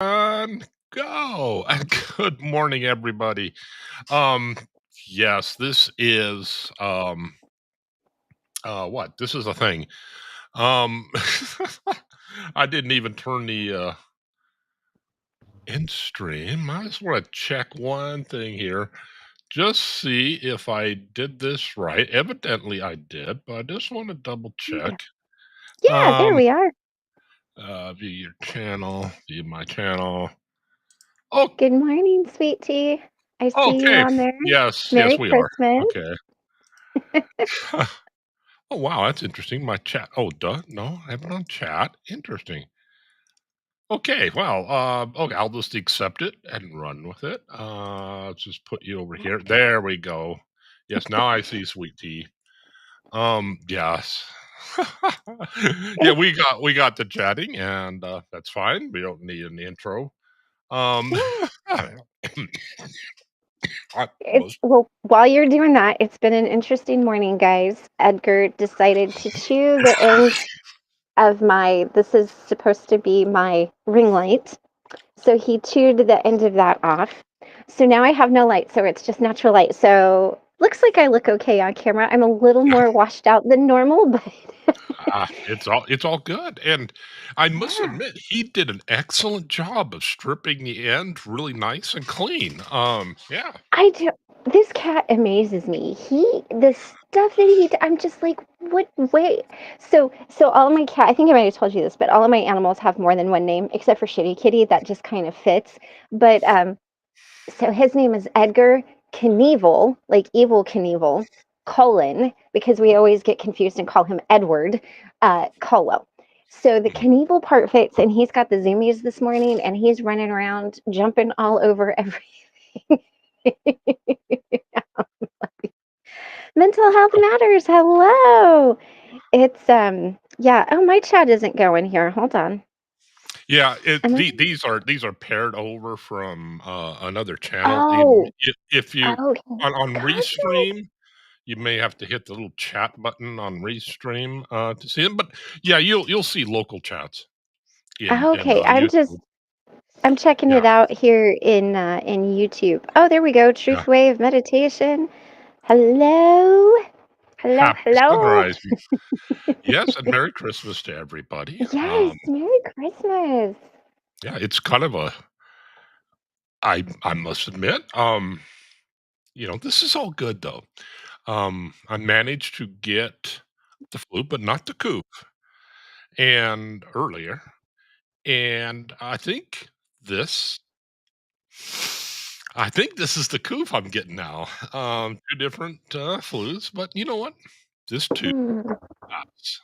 On go. Good morning, everybody. Um, yes, this is what? This is a thing. Um I didn't even turn the end stream. I just want to check one thing here. Just see if I did this right. Evidently I did, but I just want to double Yeah. check. Yeah, there Um we are. view your channel, view my channel. Oh, Good morning, sweet tea. I see you okay. on there. Yes, Merry we are. Christmas. Okay. Oh, wow, that's interesting. My chat. Oh, duh. No, I have it on chat. Interesting. Okay, well, okay, I'll just accept it and run with it. Let's just put you over here. There we go. Yes, now I see sweet tea. Yes. Yeah, we got the chatting, and that's fine. We don't need an intro. Um, Yeah. I It's was well, while you're doing that, it's been an interesting morning, guys. Edgar decided to chew the end of this is supposed to be my ring light. So he chewed the end of that off. So now I have no light, so it's just natural light. So looks like I look okay on camera. I'm a little more washed out than normal, but it's all good, and I must yeah. admit, he did an excellent job of stripping the end really nice and clean. Yeah. I do. This cat amazes me. The stuff that I'm just like, what? Wait. So all of my cat. I think I might have told you this, but all of my animals have more than one name, except for Shitty Kitty. That just kind of fits. But so his name is Edgar Knievel, like evil Knievel, because we always get confused and call him Edward Colwell. So the Mhm. Knievel part fits, and he's got the zoomies this morning, and he's running around, jumping all over everything. Mental health matters. Hello. It's yeah. Oh, my chat isn't going here. Hold on. Yeah, Am I? these are paired over from, another channel. Oh, If you okay. on Gotcha. Restream, you may have to hit the little chat button on Restream, to see it, but, yeah, you'll see local chats in, Okay. YouTube. I'm checking Yeah, it out here in YouTube. Oh, there we go. yeah. Truth Wave Meditation. Hello. Hello. Happy Hello. sunrise. Yes, and Merry Christmas to everybody. Yes. Merry Christmas. Yeah, it's kind of a I must admit, this is all good though. I managed to get the flu, but not the coop, and earlier, and this I think this is the coop I'm getting now. Two different flus, but you know what? This too Hmm. pass.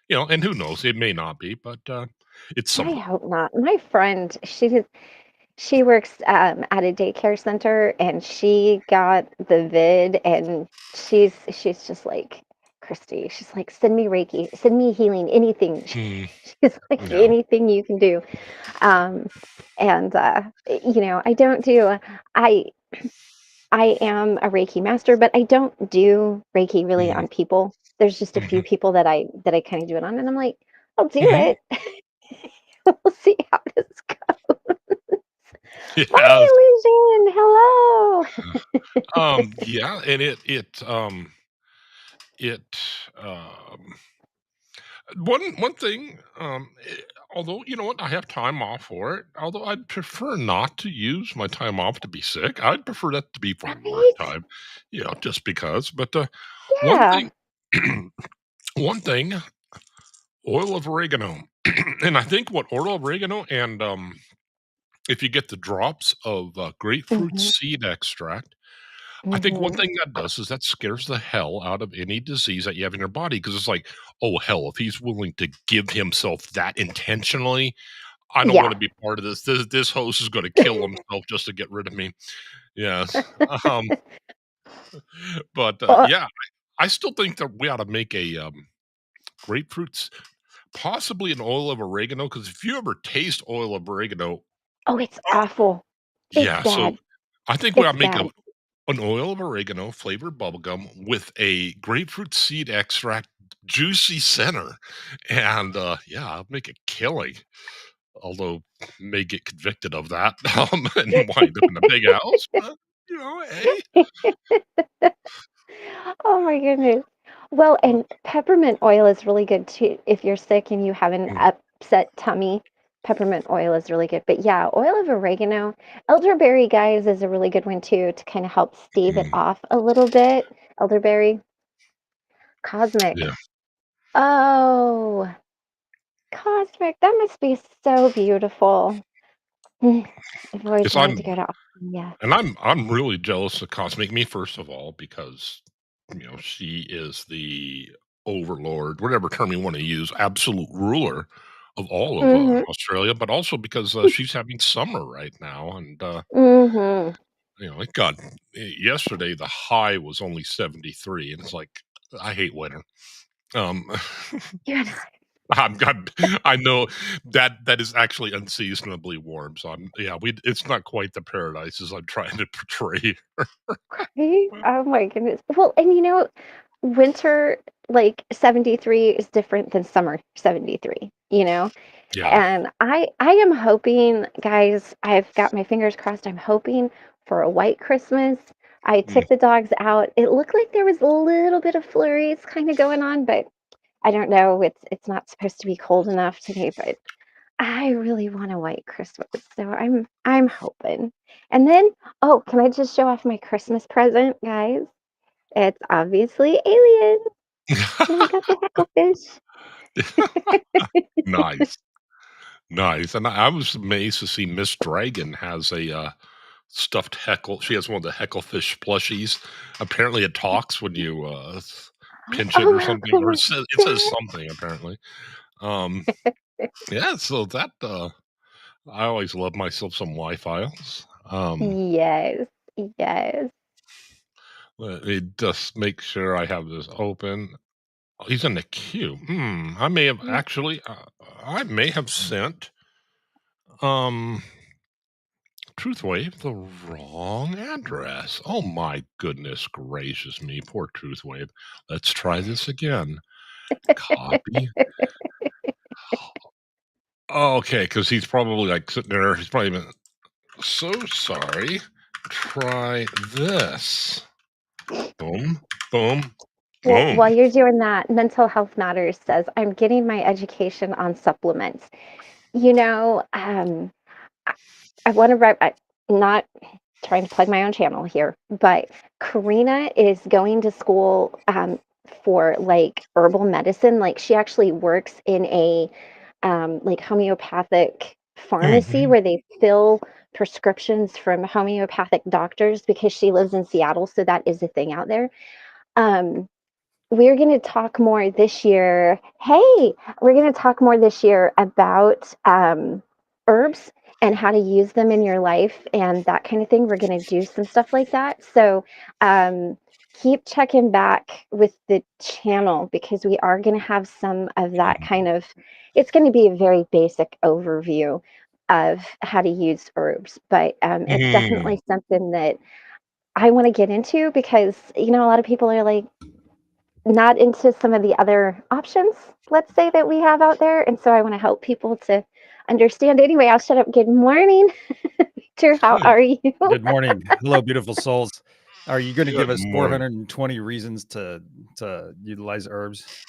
And who knows? It may not be, but it's I somewhat. hope not. My friend, she works at a daycare center, and she got the vid, and she's just like Christy. She's like, send me Reiki, send me healing, anything. Mm, She's like, yeah. anything you can do. Um, and I don't do. I I am a Reiki master, but I don't do Reiki really Mm, on people. There's just a few mhm, people that I kind of do it on, and I'm like, I'll do mhm. it. We'll see how this goes. Bye, Yes. illusion. Hello. Yeah, and it um one thing, although you know what, I have time off for it. Although I'd prefer not to use my time off to be sick. I'd prefer that to be for work Right? time, just because. But one Yeah. thing, one thing, oil of oregano, and I think what oil of oregano and if you get the drops of grapefruit Hmm. seed extract. I think one Hmm. thing that does is that scares the hell out of any disease that you have in your body because it's like, oh hell, if he's willing to give himself that intentionally, I don't want Yeah. to be part of this. This host is going to kill himself just to get rid of me. Yes, um, but Well, yeah, I still think that we ought to make a grapefruits, possibly an oil of oregano. Because if you ever taste oil of oregano, oh, it's awful. It's yeah, so bad. I think we ought It's to make bad. an oil of oregano flavored bubblegum with a grapefruit seed extract juicy center, and, yeah, I'll make a killing. although may get convicted of that, and wind up in a big house, but, hey. Oh my goodness. Well, Uh, and peppermint oil is really good too if you're sick and you have an mm, upset tummy. Peppermint oil is really good. But yeah, oil of oregano, elderberry, guys, is a really good one too to kind of help stave it mm, off a little bit. Elderberry, yeah, cosmic. Oh, cosmic. That must be so beautiful. Mm, I've always guess wanted to I'm go to yeah. and I'm really jealous of Cosmic Me, first of all, because, she is the overlord, whatever term you wanna use, absolute ruler of all of, Mhm. Australia, but also because, she's having summer right now, and, Mhm. it got yesterday, the high was only 73, and it's like, I hate winter. Um, Yeah. I'm I know that is actually unseasonably warm, so it's not quite the paradise as I'm trying to portray. Right? Oh my goodness. Well, and winter like 73 is different than summer 73, you know? Yeah. And I am hoping, guys, I've got my fingers crossed. I'm hoping for a white Christmas. I Mm. took the dogs out. It looked like there was a little bit of flurries kind of going on, but I don't know. It's not supposed to be cold enough today, but I really want a white Christmas, so I'm hoping. And then, oh, can I just show off my Christmas present, guys? It's obviously aliens, and I got the hecklefish. Nice, nice, and I was amazed to see Miss Dragon has a, stuffed heckle she has one of the hecklefish plushies. Apparently, it talks when you, pinch it Oh, or how something, or cool is it says that? something apparently. Um, yeah, so I always love myself some Wi-Files. Yes, yes. Let me just make sure I have this open. Oh, he's in the queue. I may have actually, I may have sent, um, Truthwave the wrong address. Oh my goodness gracious me, poor Truthwave. Let's try this again. Copy. Okay, because he's probably like sitting there. He's probably been so sorry. Try this. Boom, boom, Well, boom. while you're doing that, Mental Health Matters says, I'm getting my education on supplements. You know, I, I want to write, not trying to plug my own channel here, but Karina is going to school for like herbal medicine. Like she actually works in a like homeopathic pharmacy Mhm. where they fill prescriptions from homeopathic doctors because she lives in Seattle. So that is a thing out there. Um, we're going to talk more this year. Hey, we're going to talk more this year about herbs and how to use them in your life and that kind of thing. We're going to do some stuff like that. So um, keep checking back with the channel because we are going to have some of that kind of, it's going to be a very basic overview of how to use herbs, but it's Mhm. definitely something that I want to get into because, a lot of people are like, not into some of the other options, let's say, that we have out there. And so I want to help people to understand. Anyway, I'll shut up. Good morning, Victor. How Good are you? Good morning. Hello, beautiful souls. Are you going to give good us morning. 420 reasons to utilize herbs?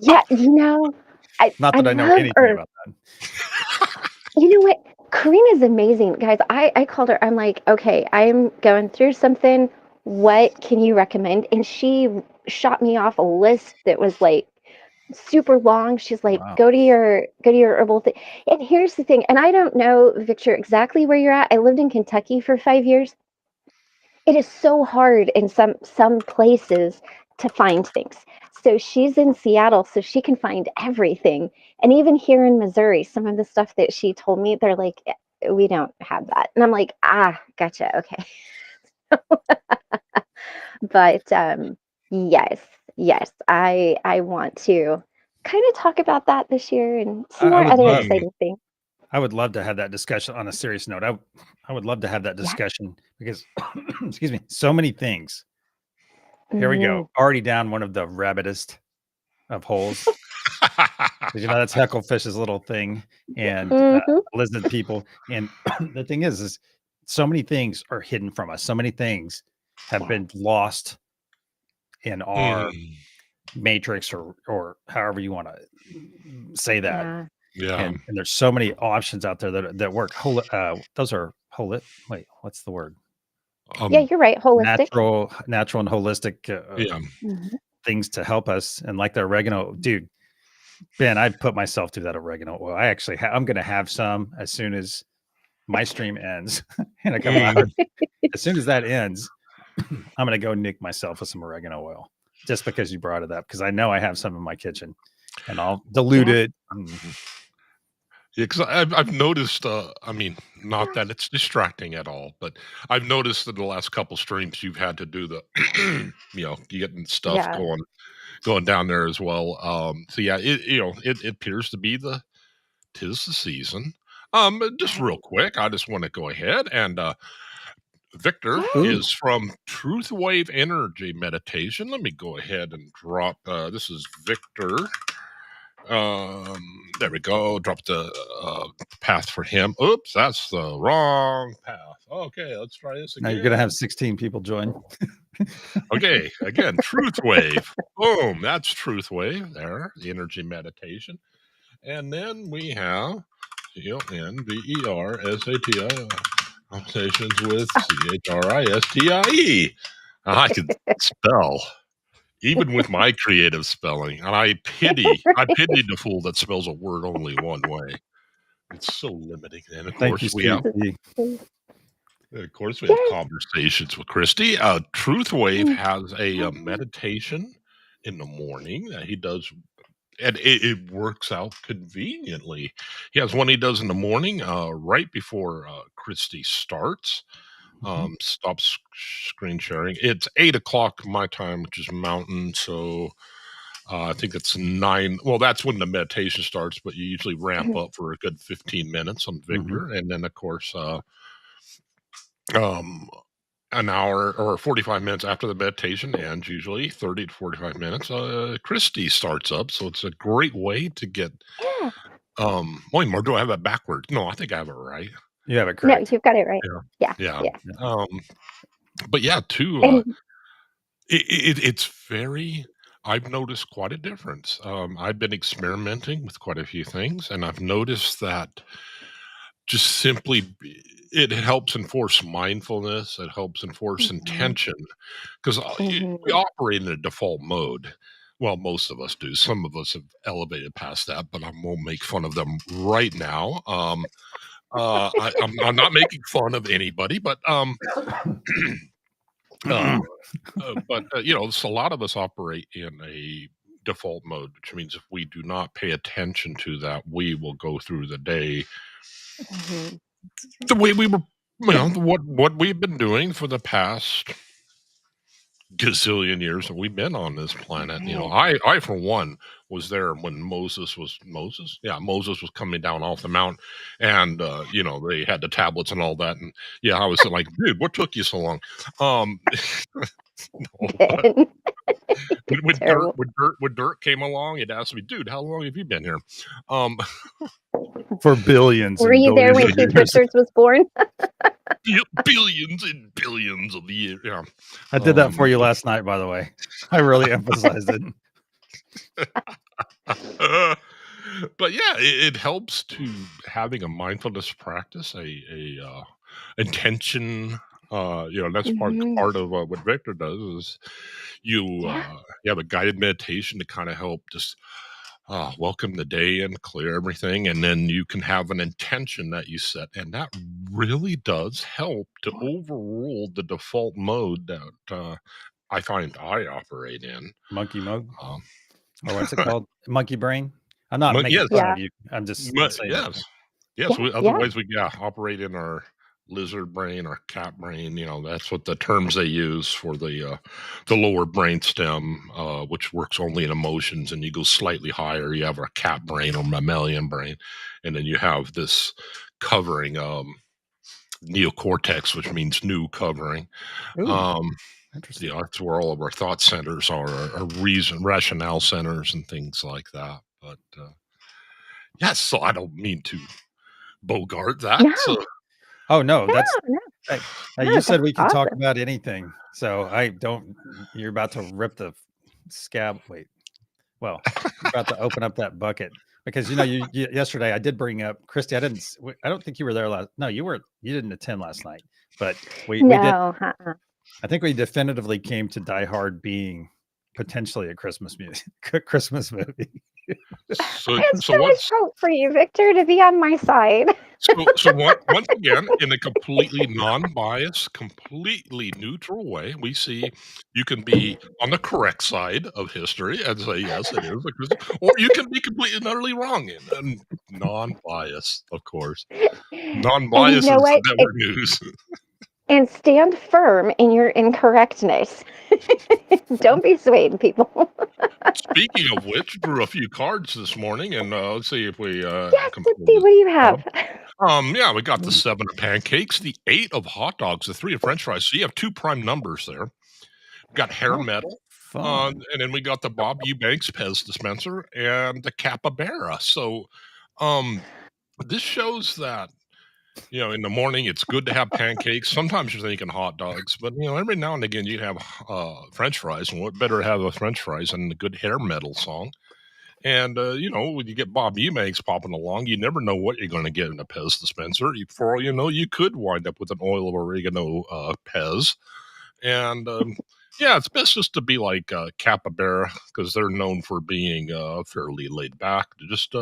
Yeah, Not I that I know love anything herbs. about that. You know what? Karina's amazing, guys. I called her. I'm like, okay, I'm going through something. What can you recommend? And she shot me off a list that was like super long. She's like, Wow. go to your herbal thing. And here's the thing, and I don't know, Victor, exactly where you're at. I lived in Kentucky for 5 years. It is so hard in some places to find things. So she's in Seattle, so she can find everything. And even here in Missouri, some of the stuff that she told me, they're like, we don't have that. And I'm like, gotcha, okay. But yes, yes, I want to kind of talk about that this year and some I more would other love Mm. exciting things. I would love to have that discussion on a serious note. I would love to have that Yeah. discussion because excuse me, so many things. Here we go. Mm, Already down one of the rabbitest of holes. 'Cause, that's Heckle little thing and Mhm. lizard people. And the thing is so many things are hidden from us. So many things have Yeah. been lost in our Mm, matrix or however you want to say that. Yeah. yeah. And there's so many options out there that work. Those are wait, what's the word? Yeah, Um, you're right. Holistic. Natural and holistic yeah. Mhm. things to help us. And like the oregano, dude, Ben, I put myself through that oregano oil. I actually, I'm going to have some as soon as my stream ends in a couple Mm, hours. As soon as that ends, I'm going to go nick myself with some oregano oil just because you brought it up. Because I know I have some in my kitchen and I'll dilute Yeah. it. yeah, because I've noticed. I mean, not that it's distracting at all, but I've noticed in the last couple streams you've had to do the, you getting stuff Yeah. going down there as well. So yeah, it appears to be tis the season. Just real Right. quick, I just want to go ahead and Victor Yeah. Ooh, is from Truth Wave Energy Meditation. Let me go ahead and drop. This is Victor. There we go. Drop the path for him. Oops, that's the wrong path. Okay, let's try this now you're going to again. have 16 people join. Okay, again, Truth Wave. Boom, that's Truth Wave there, the energy meditation. And then we have CONVERSATI conversations with CHRISTIE. I could spell, even with my creative spelling, and I pity the fool that spells a word only one way. It's so limiting. And Thank you, This Steve. of course, we have Yes. conversations with Christy. Truth Wave Mm. has a meditation in the morning that he does, and it works out conveniently. He has one he does in the morning, right before Christy starts. Mhm. Stops screen sharing. It's 8 o'clock my time, which is Mountain. So I think it's 9. Well, that's when the meditation starts, but you usually ramp up for a good 15 minutes on Mhm. Victor, and then of course, um, an hour or 45 minutes after the meditation ends, usually 30 to 45 minutes, Christy starts up. So it's a great way to get. Yeah. Wait, more, do I have that backwards? No, I think I have it right. You have it No, correct. you've got it right. Yeah, Yeah. yeah. Yeah. Um, but yeah, too. And It's very. I've noticed quite a difference. I've been experimenting with quite a few things, and I've noticed that just it helps enforce mindfulness. It helps enforce Mhm. intention because we Mhm. operate in a default mode. Well, most of us do. Some of us have elevated past that, but I won't make fun of them right now. I'm not making fun of anybody, but uh, so a lot of us operate in a default mode, which means if we do not pay attention to that, we will go through the day Mhm. the way we were, what we've been doing for the past gazillion years that we've been on this planet. Right. I for one was there when Moses was coming down off the mount, and they had the tablets and all that, and yeah, I was like, dude, what took you so long? Um, no, but Ben. when Terrible. Dirt came along, it asked me, dude, how long have you been here? Um, For billions Were and you there billions when of Keith years. Richards was born? billions and billions of years. Yeah. I did that for you last night, by the way. I really emphasized it. But yeah, it helps to having a mindfulness practice, a intention. That's Mhm. part of what Victor does is you Yeah. you have a guided meditation to kind of help just welcome the day and clear everything, and then you can have an intention that you set, and that really does help to overrule the default mode that I find I operate in. Monkey mode, Um, or what's it called? Monkey brain. I'm not making yes, fun Yeah. of you. I'm just saying it. yes. Yes, Yeah. Yeah. otherwise we operate in our lizard brain, our cat brain. That's what the terms they use for the lower brain stem, which works only in emotions. And you go slightly higher, you have a cat brain or mammalian brain, and then you have this covering, neocortex, which means new covering. Ooh, Um, interesting. that's where all of our thought centers are, our reason, rationale centers, and things like that. But Yes, so I don't mean to bogart that. No, So Oh no, no, that's no, you that's said we could talk awesome. about anything. So I don't. You're about to rip the scab. Wait. Well, you're about to open up that bucket because you yesterday I did bring up Christy. I don't think you were there last. No, you weren't. You didn't attend last night, but we did. No, uh-uh. I think we definitively came to Die Hard being potentially a Christmas music, Christmas movie. so I have so so much once hope for you, Victor, to be on my side. once again, in a completely non-biased, completely neutral way, we see you can be on the correct side of history and say, yes, it is a Christmas, or you can be completely and utterly wrong and non-biased, of course. And you Non-biased know is what? the network news. And stand firm in your incorrectness. Don't be swayed, people. Speaking of which, drew a few cards this morning, and let's see if we Yes, can let's pull see. this What do you up. have? Yeah, we got the 7 of pancakes, the 8 of hot dogs, the 3 of french fries. So you have 2 prime numbers there. Got hair Oh, metal, fun. and then we got the Bob Eubanks Pez dispenser and the capybara. So, um, this shows that, in the morning it's good to have pancakes. Sometimes you're thinking hot dogs, but every now and again you have french fries, and what better to have a french fries than a good hair metal song? And when you get Bob Eubanks popping along, you never know what you're going to get in a Pez dispenser. For all you know, you could wind up with an oil of oregano Pez. And yeah, it's best just to be like Capybara because they're known for being fairly laid back. Just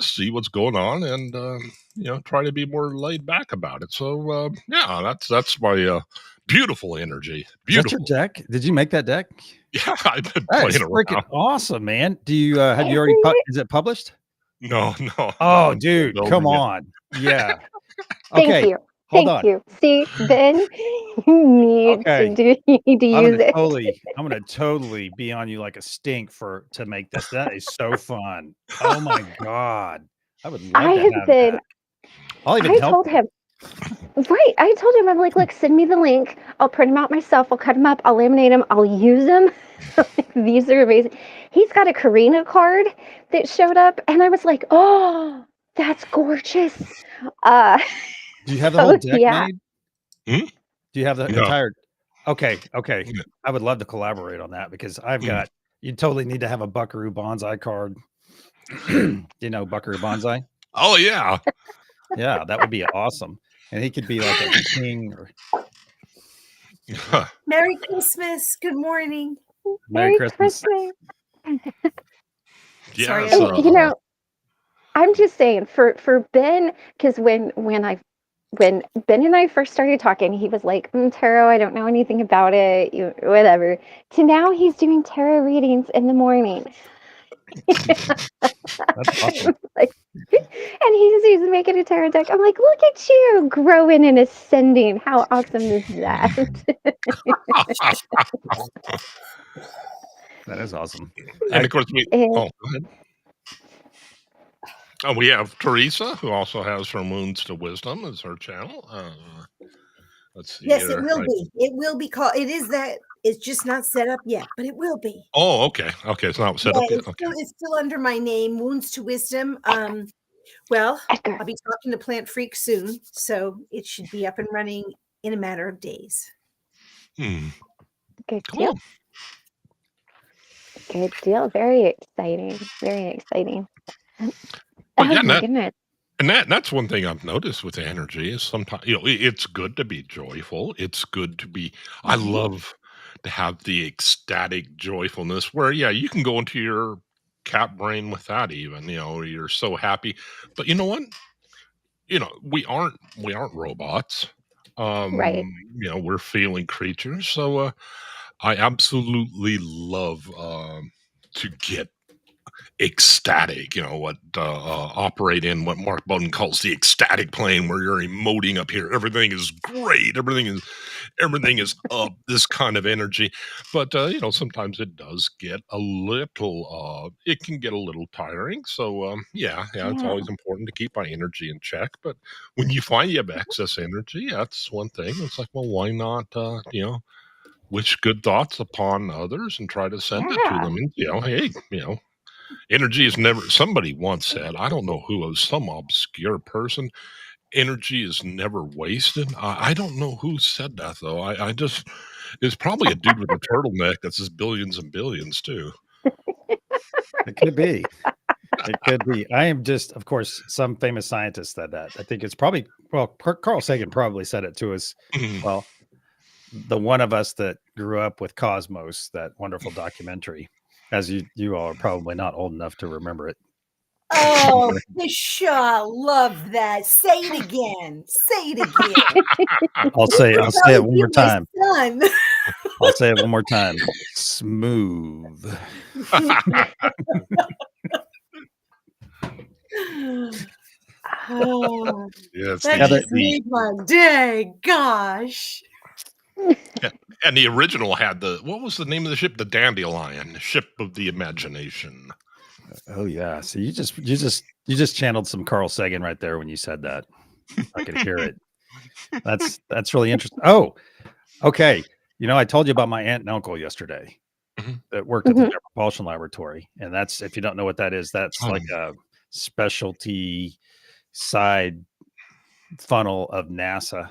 see what's going on and try to be more laid back about it. So yeah, that's my beautiful energy. Is that your Beautiful. deck? Did you make that deck? Yeah, I've been That is playing freaking around. awesome, man. Do you have you already? Is it published? No, no, Oh, I'm still dude, come building it. on. Yeah. Thank Okay, you. hold Thank on. you. See, Ben, you need to Okay. do you need to use it. I'm gonna totally be on you like a stink to make this. That is so fun. Oh my god. I would I love to have have been that. I'll even I help told you. him, right. I told him, I'm like, look, send me the link. I'll print them out myself. I'll cut them up. I'll laminate them. I'll use them. These are amazing. He's got a Karina card that showed up, and I was like, oh, that's gorgeous. Uh, Do you have the whole so deck yeah. made? Hmm? Do you have the No. entire Okay. Yeah. I would love to collaborate on that because I've Mm. got you totally need to have a Buckaroo Banzai card. Do you know Buckaroo Banzai? Oh yeah. Yeah, that would be awesome. And he could be like a king or Merry Christmas. Good morning. Merry Christmas. Yeah. Sorry, So, And, I'm just saying for Ben, because when Ben and I first started talking, he was like, tarot, I don't know anything about it, whatever. To now he's doing tarot readings in the morning. That's awesome. And he's making a tarot deck. I'm like, look at you growing and ascending. How awesome is that? That is awesome. and of course we. And- Oh, go ahead. Oh, we have Teresa, who also has her Moons to Wisdom as her channel. Let's see. Yes, here, it will right. be. It will be called. It is that. It's just not set up yet, but it will be. Oh, okay. Okay, it's not set up yet. Okay. It's still under my name, Wounds to Wisdom. Well, Edgar. I'll be talking to Plant Freak soon, so it should be up and running in a matter of days. Good Cool. deal. Good deal. Very exciting. Very exciting. But Oh yeah, my goodness. And that's one thing I've noticed with energy is sometimes it's good to be joyful. It's good to be. I love to have the ecstatic joyfulness where you can go into your cat brain with that even you're so happy. But you know what? We aren't robots. Right. We're feeling creatures. So I absolutely love to get ecstatic, what operate in what Mark Bowden calls the ecstatic plane, where you're emoting up here. Everything is great. Everything is up. This kind of energy, but sometimes it does get a little. It can get a little tiring. So it's always important to keep my energy in check. But when you find you have excess energy, that's one thing. It's like, well, why not? Wish good thoughts upon others and try to send it to them. And, hey, Energy is never. Somebody once said, I don't know who, it was some obscure person. Energy is never wasted. I don't know who said that though. I just it's probably a dude with a turtleneck that says billions and billions too. It could be. It could be. I am just, of course, some famous scientist said that. I think it's probably, well, Carl Sagan probably said it to us. Well, the one of us that grew up with Cosmos, that wonderful documentary, as you all are probably not old enough to remember it. Oh, Shaw, love that. Say it again. Say it again. I'll say it one more time. Son. I'll say it one more time. Smooth. Oh, Yeah, it's that the, just made my day. Gosh. and the original had the, what was the name of the ship? The Dandelion, the ship of the imagination. Oh yeah. So you just channeled some Carl Sagan right there when you said that. I could hear it. That's really interesting. Oh, okay. You know, I told you about my aunt and uncle yesterday that worked at the Jet Propulsion Laboratory, and that's, if you don't know what that is, that's like a specialty side funnel of NASA,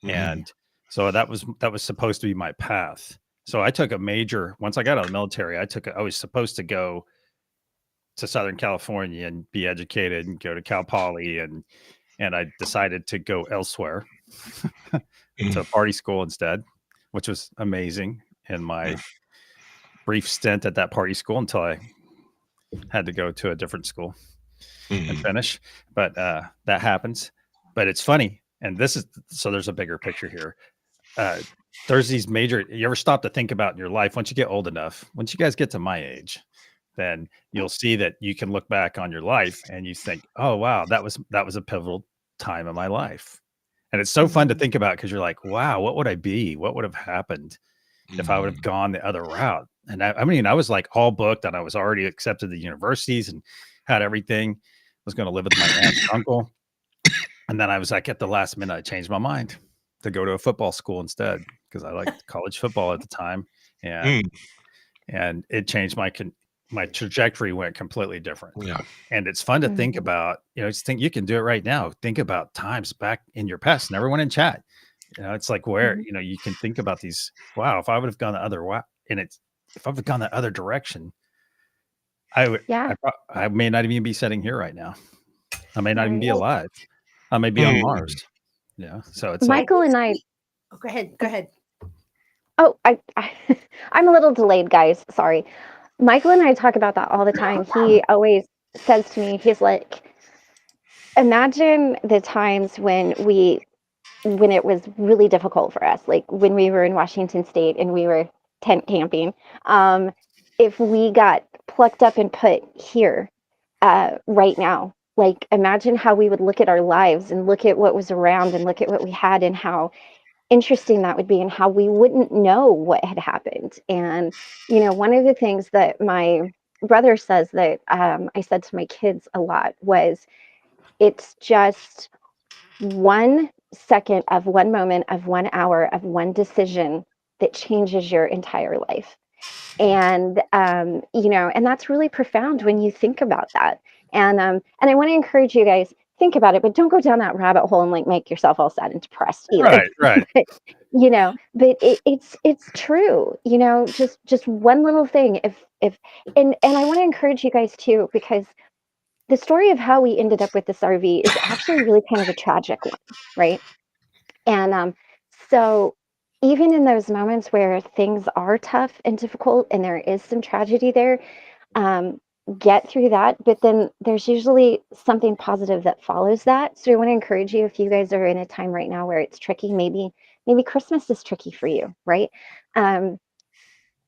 and so that was supposed to be my path. So I took a major, once I got out of the military, I was supposed to go to Southern California and be educated and go to Cal Poly, and I decided to go elsewhere to a party school instead, which was amazing in my brief stint at that party school until I had to go to a different school and finish. But that happens. But it's funny. And this is, so there's a bigger picture here. There's these major, you ever stop to think about in your life, once you get old enough, once you guys get to my age, then you'll see that you can look back on your life and you think, oh, wow, that was a pivotal time in my life. And it's so fun to think about, because you're like, wow, what would I be? What would have happened if I would have gone the other route? And I mean, I was like all booked, and I was already accepted to universities and had everything. I was going to live with my aunt and uncle. And then I was like, at the last minute, I changed my mind to go to a football school instead, because I liked college football at the time. And it changed my trajectory, went completely different. Yeah. And it's fun to think about, just think you can do it right now. Think about times back in your past, and everyone in chat, it's like where, you can think about these, wow, if I would have gone the other way, if I would have gone the other direction, I may not even be sitting here right now. I may not even be alive. I may be on Mars. Yeah. So it's Michael and I. Oh, go ahead. Oh, I'm a little delayed, guys. Sorry. Michael and I talk about that all the time. He always says to me, he's like, imagine the times when it was really difficult for us, like when we were in Washington State and we were tent camping. If we got plucked up and put here right now, like imagine how we would look at our lives and look at what was around and look at what we had, and how interesting that would be, and how we wouldn't know what had happened. And one of the things that my brother says that I said to my kids a lot was, it's just 1 second of 1 moment of 1 hour of one decision that changes your entire life. And and that's really profound when you think about that. And I want to encourage you guys, think about it, but don't go down that rabbit hole and like make yourself all sad and depressed either. Right. But it's true. Just one little thing. And I want to encourage you guys too, because the story of how we ended up with this RV is actually really kind of a tragic one, right? And so even in those moments where things are tough and difficult and there is some tragedy there, get through that, but then there's usually something positive that follows that. So I want to encourage you, if you guys are in a time right now where it's tricky, maybe Christmas is tricky for you, right?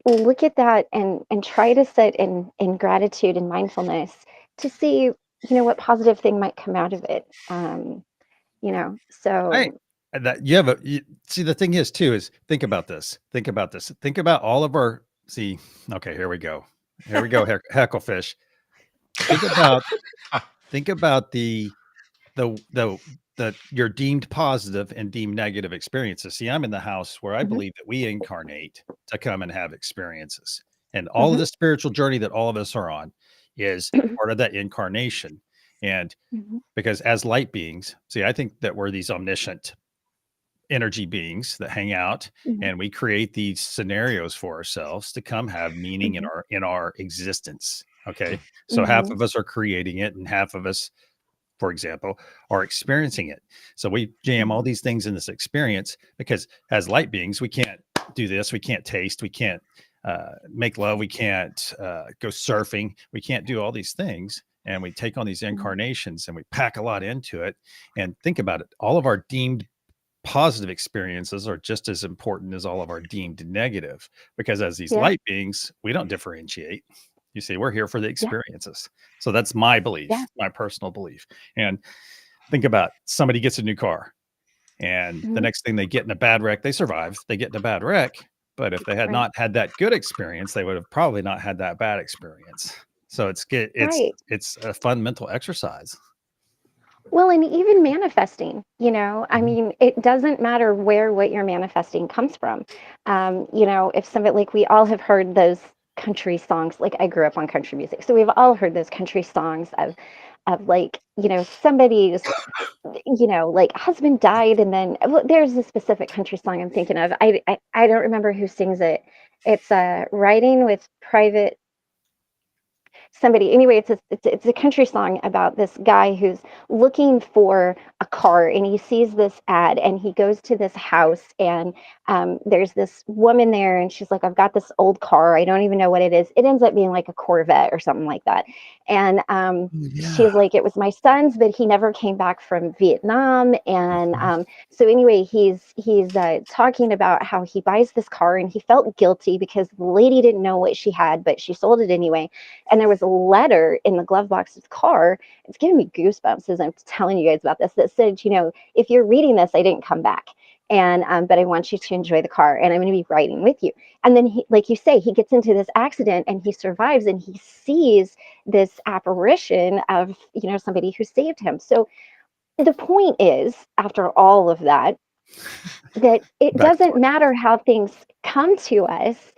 Look at that and try to sit in gratitude and mindfulness to see, what positive thing might come out of it. So right. That see, the thing is too, is think about this. Think about all of our, okay, here we go, Hecklefish. Think about the your deemed positive and deemed negative experiences. See, I'm in the house where I believe that we incarnate to come and have experiences, and all of the spiritual journey that all of us are on. is part of that incarnation. And Mhm. because as light beings, see, I think that we're these omniscient energy beings that hang out, Mhm. and we create these scenarios for ourselves to come have meaning Mhm. in our existence. Okay. So half Mhm. of us are creating it, and half of us, for example, are experiencing it. So we jam all Mhm. these things in this experience because as light beings, we can't do this, we can't taste, we can't make love, we can't go surfing, we can't do all these things. And we take on these Mhm. incarnations and we pack a lot into it. And think about it, all of our deemed positive experiences are just as important as all of our deemed negative, because as these Yeah. light beings, we don't differentiate. You see, we're here for the Yeah. experiences. So that's my belief, Yeah. my personal belief. And think about somebody gets a new car, and the Mhm. next thing they get in a bad wreck, they survive, they get in a bad wreck. But if they had Right. not had that good experience, they would have probably not had that bad experience. So Right. it's a fun mental exercise. Well, and even manifesting, I Mhm. mean, it doesn't matter where what you're manifesting comes from. If somebody, like, we all have heard those country songs, like I grew up on country music. So we've all heard those country songs of like, somebody's, like husband died and then well, there's a specific country song I'm thinking of. I don't remember who sings it. It's Riding with Private somebody anyway. It's a country song about this guy who's looking for a car, and he sees this ad, and he goes to this house, and there's this woman there, and she's like, I've got this old car, I don't even know what it is. It ends up being like a Corvette or something like that. And Oh, she's yeah. like, it was my son's, but he never came back from Vietnam. And Mhm. so anyway, he's talking about how he buys this car, and he felt guilty because the lady didn't know what she had, but she sold it anyway. And there was a letter in the glove box of the car. It's giving me goosebumps as I'm telling you guys about this. That said, if you're reading this, I didn't come back, and but I want you to enjoy the car, and I'm going to be riding with you. And then he, like you say, he gets into this accident and he survives, and he sees this apparition of somebody who saved him. So the point is, after all of that, that it Back to doesn't matter how things come to us.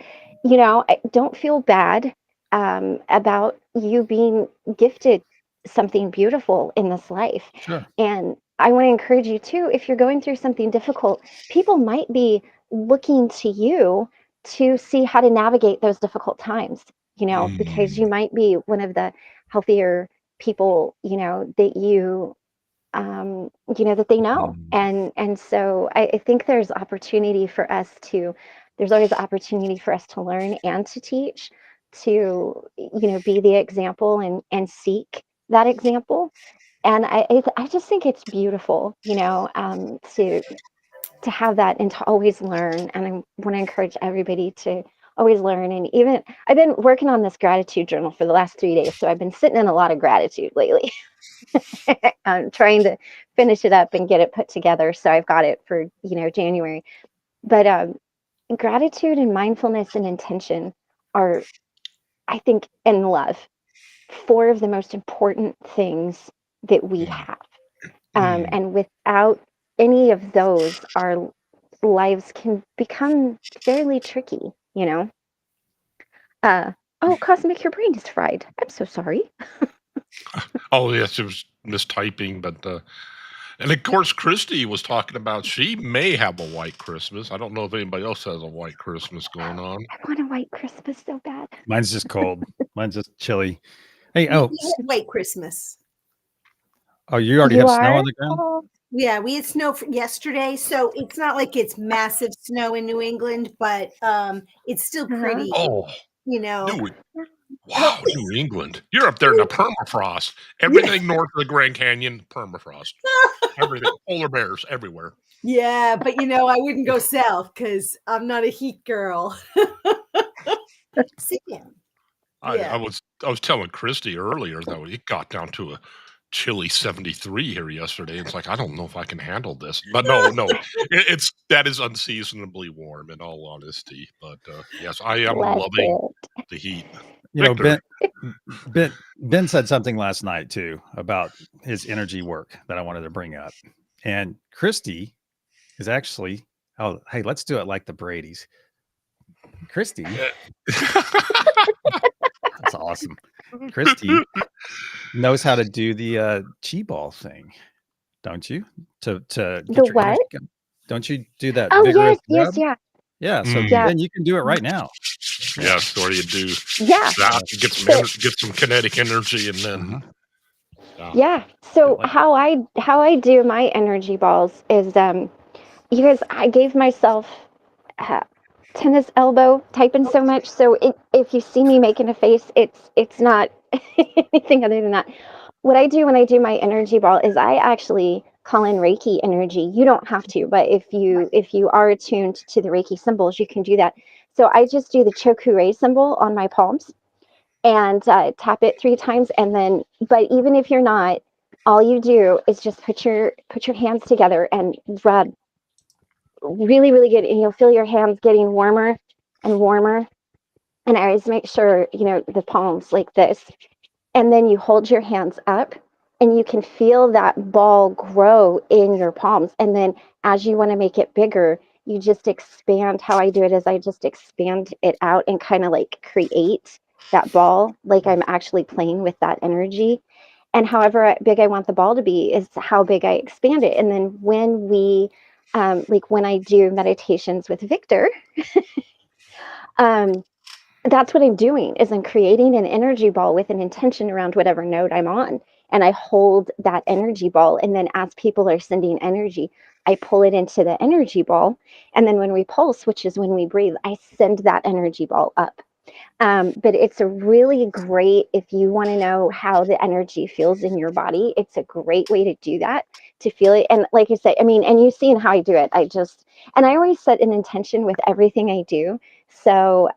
Don't feel bad about you being gifted something beautiful in this life. sure. And I want to encourage you too, if you're going through something difficult, people might be looking to you to see how to navigate those difficult times, because you Mm. might be one of the healthier people, that that they know. Mm. And so I think there's always opportunity for us to learn and to teach, to be the example and seek that example. And I just think it's beautiful, to have that and to always learn. And I want to encourage everybody to always learn. And even I've been working on this gratitude journal for the last 3 days, so I've been sitting in a lot of gratitude lately. I'm trying to finish it up and get it put together, so I've got it for January. But gratitude and mindfulness and intention are, I think, and love, four of the most important things that we Mm. have. Mm. And without any of those, our lives can become fairly tricky. Uh, oh, Cosmic, your brain is fried. I'm so sorry. Oh, yes, it was mistyping, but and of course, Christy was talking about she may have a white Christmas. I don't know if anybody else has a white Christmas going on. I want a white Christmas so bad. Mine's just cold. Mine's just chilly. Hey, We had white Christmas. oh, you already You have snow are? on the ground? Oh, Yeah, we had snow yesterday, so it's not like it's massive snow in New England, but it's still uh-huh. pretty, Oh, you know. New wow, New England. You're up there in the permafrost. Yeah. Everything north of the Grand Canyon, permafrost. Everything. Polar bears everywhere. Yeah, but I wouldn't go south because I'm not a heat girl. Sit down. I, I Yeah. was I was telling Christy earlier that it got down to a chilly 73 here yesterday. It's like I don't know if I can handle this. But no, it's that is unseasonably warm in all honesty. But yes, I am Bless loving it. the heat. You know, Victor, Ben said something last night too about his energy work that I wanted to bring up. And Christy is actually, oh, hey, let's do it like the Brady's. Christy, eh, it's That's awesome. Christy knows how to do the chi ball thing, don't you? To The get your what? energy going. Don't you do that Oh, vigorous yes, rub? yeah. Yeah, so Yeah. then you can do it right now. Yeah. Yes, or you do Yeah. that to get some So get some kinetic energy, and then yeah. Get So like how I do my energy balls is you guys, I gave myself uh, tennis elbow typing so much. So if you see me making a face, it's not anything other than that. What I do when I do my energy ball is I actually call in Reiki energy. You don't have to, but if you are attuned to the Reiki symbols, you can do that. So I just do the Chokurei symbol on my palms and tap it 3 times, and then. But even if you're not, all you do is just put your hands together and rub really, really good, and you'll feel your hands getting warmer and warmer. And I always make sure, the palms like this. And then you hold your hands up and you can feel that ball grow in your palms. And then as you want to make it bigger, you just expand. How I do it is I just expand it out and kind of like create that ball, like I'm actually playing with that energy. And however big I want the ball to be is how big I expand it. And then like when I do meditations with Victor, um, that's what I'm doing is I'm creating an energy ball with an intention around whatever node I'm on. And I hold that energy ball. And then as people are sending energy, I pull it into the energy ball. And then when we pulse, which is when we breathe, I send that energy ball up. But it's a really great, if you want to know how the energy feels in your body, it's a great way to do that, to feel it. And like I said, I mean, and you've seen how I do it. And I always set an intention with everything I do. So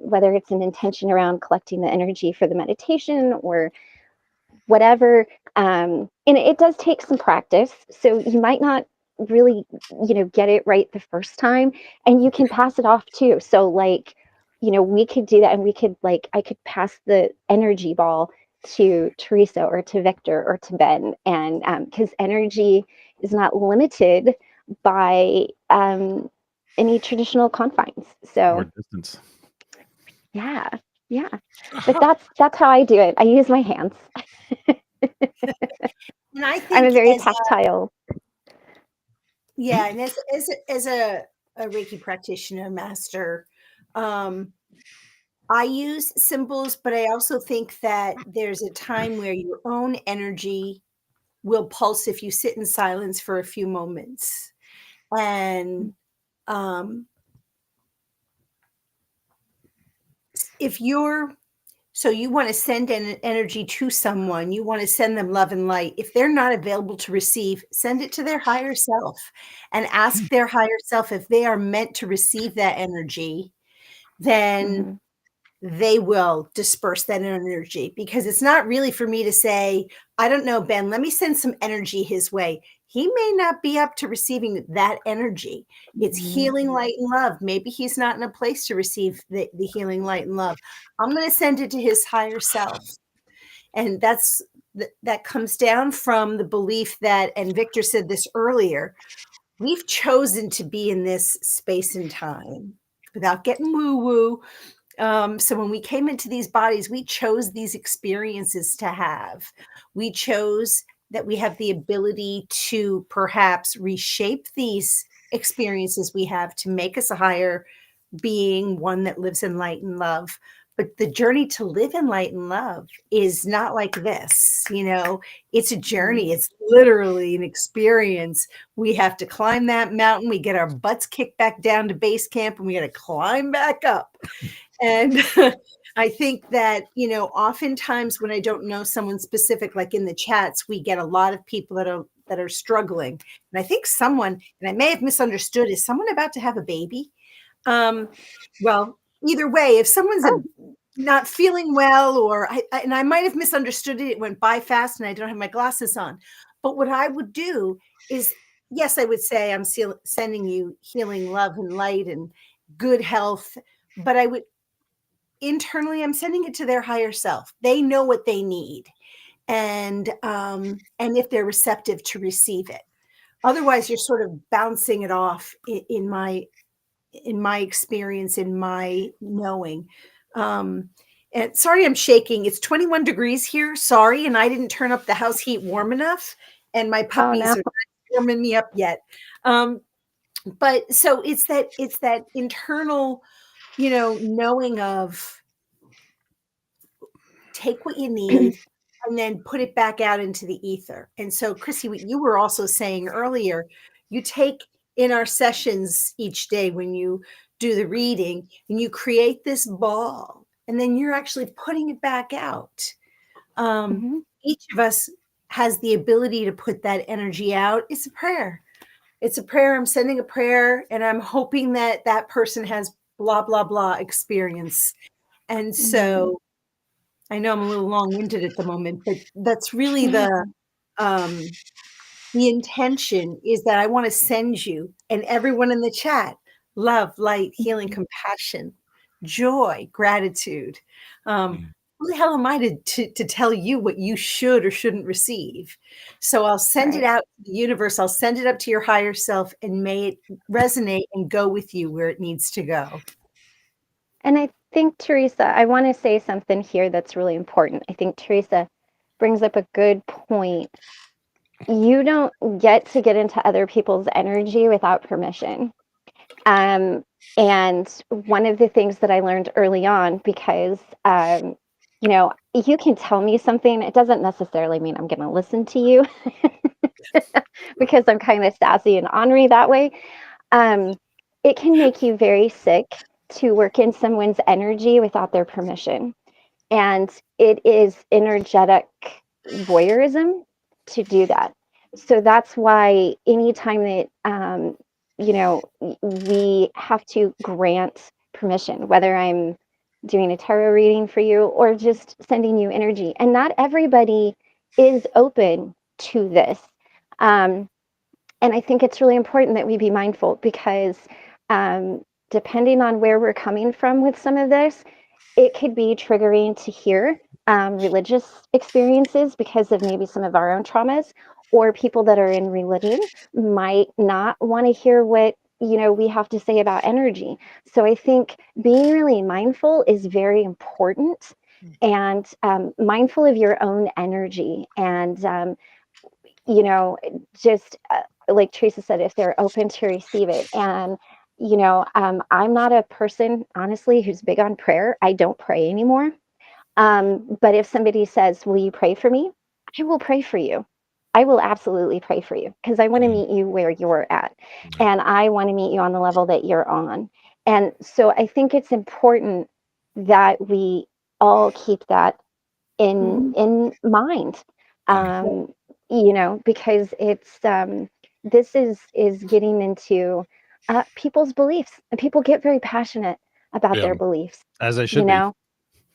whether it's an intention around collecting the energy for the meditation or whatever, and it does take some practice. So you might not really, get it right the first time, and you can pass it off too. So like, we could do that, and we could like, I could pass the energy ball to Teresa or to Victor or to Ben, and because energy is not limited by any traditional confines. or So distance. yeah, yeah. But that's how I do it. I use my hands. And I I'm a think very as tactile. yeah, and as a Reiki practitioner master, um, I use symbols, but I also think that there's a time where your own energy will pulse if you sit in silence for a few moments. And um, if you're so you want to send an energy to someone, you want to send them love and light. If they're not available to receive, send it to their higher self and ask their higher self if they are meant to receive that energy, then Mhm. they will disperse that energy, because it's not really for me to say, I don't know, Ben, let me send some energy his way. He may not be up to receiving that energy. It's healing light and love. Maybe he's not in a place to receive the healing light and love. I'm going to send it to his higher self. And that comes down from the belief that, and Victor said this earlier, we've chosen to be in this space and time without getting woo woo. So when we came into these bodies, we chose these experiences to have. We chose that we have the ability to perhaps reshape these experiences we have to make us a higher being, one that lives in light and love. But the journey to live in light and love is not like this. It's a journey. It's literally an experience. We have to climb that mountain. We get our butts kicked back down to base camp, and we got to climb back up. And I think that, oftentimes when I don't know someone specific, like in the chats, we get a lot of people that are struggling. And I think someone, and I may have misunderstood, is someone about to have a baby? Well, either way, if someone's Oh, not feeling well, or and I might have misunderstood it, it went by fast and I don't have my glasses on. But what I would do is, yes, I would say I'm sending you healing love and light and good health, but I would internally, I'm sending it to their higher self. They know what they need, and if they're receptive to receive it. Otherwise, you're sort of bouncing it off in my experience, in my knowing. And sorry, I'm shaking. It's 21 degrees here. Sorry, and I didn't turn up the house heat warm enough, and my Oh puppies no. are not warming me up yet. Um, but so it's that internal, knowing of take what you need and then put it back out into the ether. And so, Chrissy, what you were also saying earlier, you take in our sessions each day when you do the reading and you create this ball, and then you're actually putting it back out. Mhm. Each of us has the ability to put that energy out. It's a prayer. It's a prayer. I'm sending a prayer, and I'm hoping that that person has blah, blah, blah experience. And Mhm. so I know I'm a little long-winded at the moment, but that's really Yeah. the intention is that I want to send you and everyone in the chat love, light, healing, Mhm. compassion, joy, gratitude. Mm. Who the hell am I to tell you what you should or shouldn't receive? So I'll send it Right. out to the universe. I'll send it up to your higher self, and may it resonate and go with you where it needs to go. And I think, Teresa, I want to say something here that's really important. I think Teresa brings up a good point. You don't get to get into other people's energy without permission. And one of the things that I learned early on, because, you can tell me something, it doesn't necessarily mean I'm going to listen to you because I'm kind of sassy and ornery that way. Um, it can make you very sick to work in someone's energy without their permission. And it is energetic voyeurism to do that. So that's why anytime that, we have to grant permission, whether I'm doing a tarot reading for you or just sending you energy. And not everybody is open to this. Um, and I think it's really important that we be mindful because depending on where we're coming from with some of this, it could be triggering to hear religious experiences because of maybe some of our own traumas, or people that are in religion might not want to hear what we have to say about energy. So I think being really mindful is very important, and mindful of your own energy, and just like Teresa said, if they're open to receive it. And, I'm not a person, honestly, who's big on prayer. I don't pray anymore. But if somebody says, will you pray for me? I will pray for you. I will absolutely pray for you because I want to Mm. meet you where you're at. Yeah. And I want to meet you on the level that you're on. And so I think it's important that we all keep that in mind. Mm. um because it's this is getting into people's beliefs, and people get very passionate about Yeah. their beliefs, As they you should be. know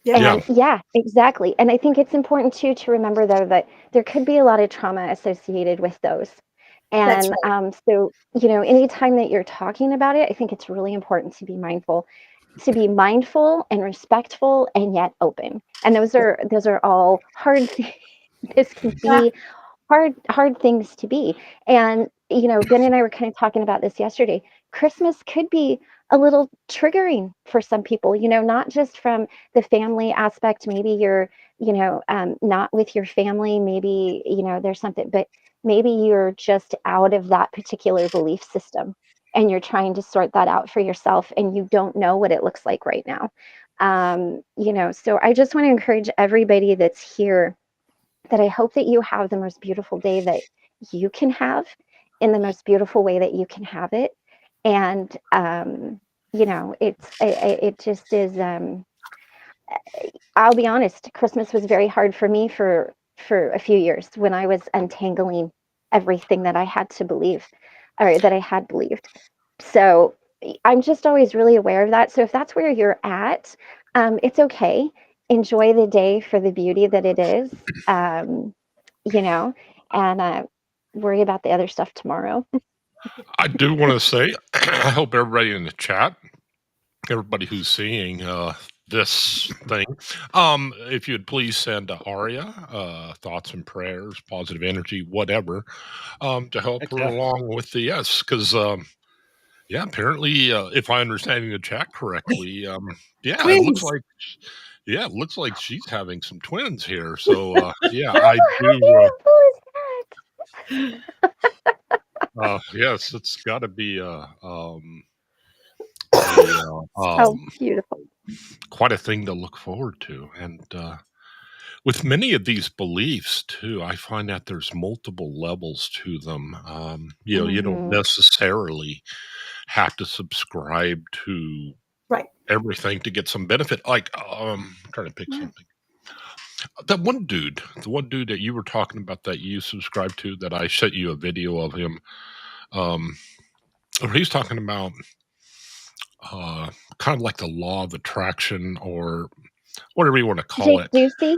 Yeah. Yeah. and yeah, exactly. And I think it's important too to remember though that there could be a lot of trauma associated with those. That's And right. so, anytime that you're talking about it, I think it's really important to be mindful and respectful and yet open. And those are all hard this can Yeah. be hard things to be. And Ben and I were kind of talking about this yesterday. Christmas could be a little triggering for some people, not just from the family aspect. Maybe you're not with your family, maybe there's something, but maybe you're just out of that particular belief system and you're trying to sort that out for yourself and you don't know what it looks like right now. So I just want to encourage everybody that's here that I hope that you have the most beautiful day that you can have in the most beautiful way that you can have it. And it just is. I'll be honest. Christmas was very hard for me for a few years when I was untangling everything that I had to believe, or that I had believed. So I'm just always really aware of that. So if that's where you're at, it's okay. Enjoy the day for the beauty that it is. Um, you know, and worry about the other stuff tomorrow. I do want to say, I hope everybody in the chat, everybody who's seeing this thing, if you'd please send Aria thoughts and prayers, positive energy, whatever, to help Heck her yeah. along with the yes, because yeah, apparently, if I understanding the chat correctly, yeah, it looks Twins. like Yeah, it looks like she's having some twins here. So, yeah, Oh, I how do. beautiful is Yes, it's got to be a that? So beautiful. quite a thing to look forward to. And with many of these beliefs too, I find that there's multiple levels to them. You don't Mhm. necessarily have to subscribe to Right. everything to get some benefit. Like, I'm trying to pick Yeah. something. That one dude, the one dude that you were talking about that you subscribe to, that I sent you a video of him. Um, where he's talking about uh, kind of like the law of attraction or whatever you want to call Jake it. Ducey?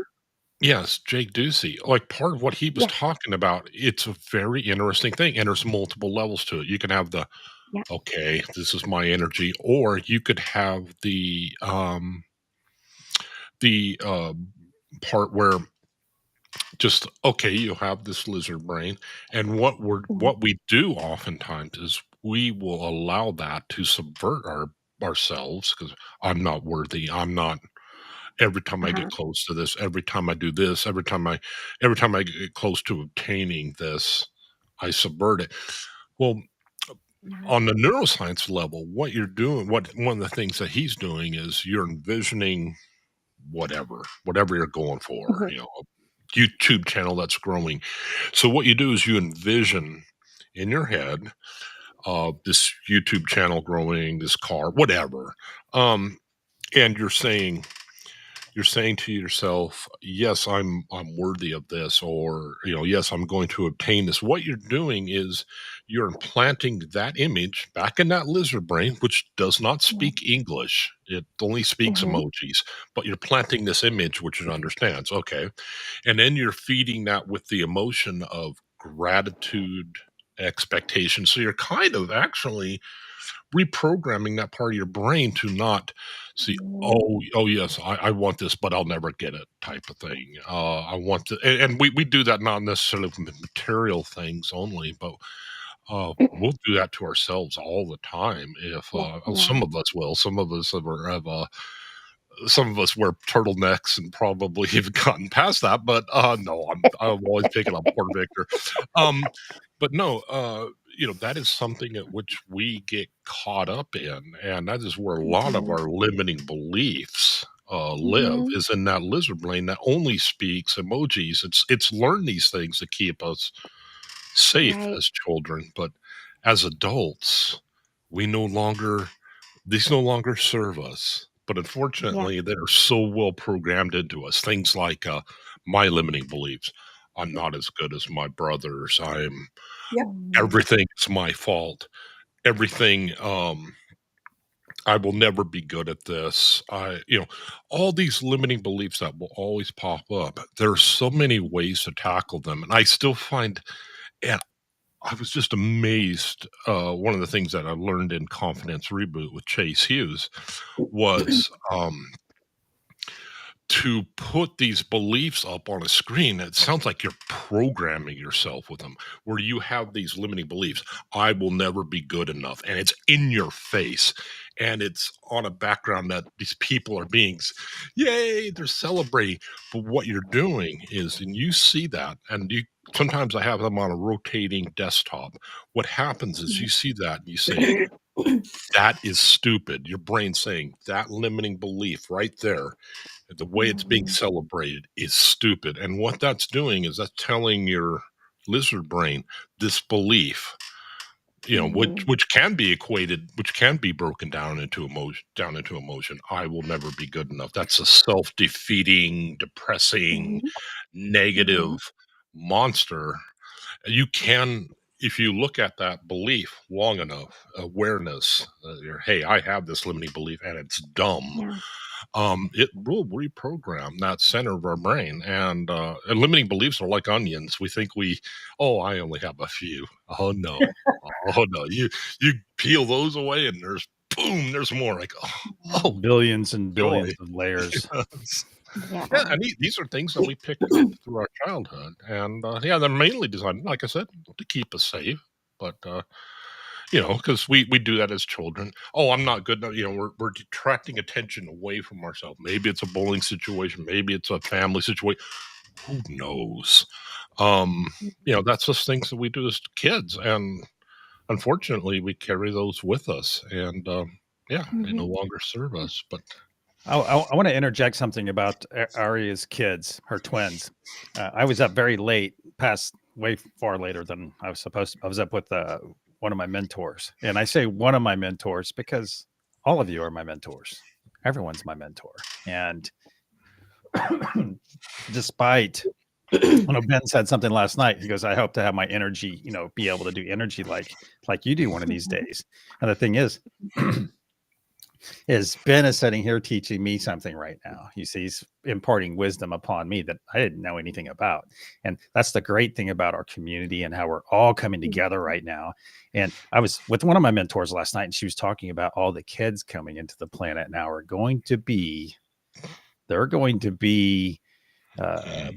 Yes, Jake Ducey. Like part of what he was Yeah, talking about, it's a very interesting thing, and there's multiple levels to it. You can have the yeah. okay, this is my energy, or you could have the part where just okay, you have this lizard brain, and Mhm. what we do oftentimes is we will allow that to subvert ourselves because I'm not worthy. I'm not every time I get Uh-huh. close to this, every time I do this, every time I get close to obtaining this, I subvert it. Well, Yeah. on the neuroscience level, what you're doing, what one of the things that he's doing is you're envisioning whatever you're going for, Mhm. a YouTube channel that's growing. So what you do is you envision in your head this YouTube channel growing, this car, whatever. Um, and you're saying to yourself, yes, I'm worthy of this, or yes, I'm going to obtain this. What you're doing is you're implanting that image back in that lizard brain, which does not Yeah. speak English. It only speaks Mhm. emojis, but you're planting this image which it understands. Okay. And then you're feeding that with the emotion of gratitude, expectation. So you're kind of actually reprogramming that part of your brain to not see, Mhm. oh yes, I want this, but I'll never get it, type of thing. I want to, and we do that not necessarily with material things only, but we'll do that to ourselves all the time. If Yeah. Yeah. some of us will, some of us wear turtlenecks and probably have gotten past that, but no, I'm always picking on poor Victor. Um, but no, that is something at which we get caught up in, and that is where a lot of Mhm. our limiting beliefs live, Mhm. is in that lizard brain that only speaks emojis. It's learned these things to keep us safe Right. as children, but as adults, we no longer these no longer serve us. But Yeah. unfortunately, they're so well programmed into us. Things like my limiting beliefs. I'm not as good as my brothers. Yep. Mhm. Everything is my fault. Everything I will never be good at this. All these limiting beliefs that will always pop up. There's so many ways to tackle them. And I still find and I was just amazed. One of the things that I learned in Confidence Reboot with Chase Hughes was to put these beliefs up on a screen. It sounds like you're programming yourself with them, where you have these limiting beliefs. I will never be good enough. And it's in your face. And it's on a background that these people are yay, they're celebrating. But what you're doing is, and you see that, and sometimes I have them on a rotating desktop. What happens is you see that and you say, that is stupid. Your brain's saying that limiting belief right there, the way it's being Mhm. celebrated is stupid. And what that's doing is that's telling your lizard brain this belief, Mhm. which can be broken down into emotion. I will never be good enough. That's a self-defeating, depressing, Mhm. negative Mhm. monster. You can, if you look at that belief long enough, awareness, hey, I have this limiting belief and it's dumb. Yeah. It will reprogram that center of our brain. And limiting beliefs are like onions. We think oh, I only have a few. Oh no, oh no. You peel those away, and there's boom, there's more. Like Yeah. oh, Billions and joy. billions of layers. Yes. Yeah, Yeah. and these are things that we picked up through our childhood, and yeah, they're mainly designed, like I said, to keep us safe. But because we do that as children. Oh, I'm not good enough. We're detracting attention away from ourselves. Maybe it's a bullying situation. Maybe it's a family situation. Who knows? That's just things that we do as kids, and unfortunately, we carry those with us, and they no Mhm. longer serve us. But I want to interject something about Aria's kids, her twins. I was up very late, past way far later than I was supposed to. I was up with one of my mentors. And I say one of my mentors because all of you are my mentors. Everyone's my mentor. And despite, Ben said something last night. He goes, I hope to have my energy, be able to do energy like you do one of these days. And the thing is, Ben is sitting here teaching me something right now. You see, he's imparting wisdom upon me that I didn't know anything about. And that's the great thing about our community and how we're all coming together right now. And I was with one of my mentors last night, and she was talking about all the kids coming into the planet now are going to be, they're going to be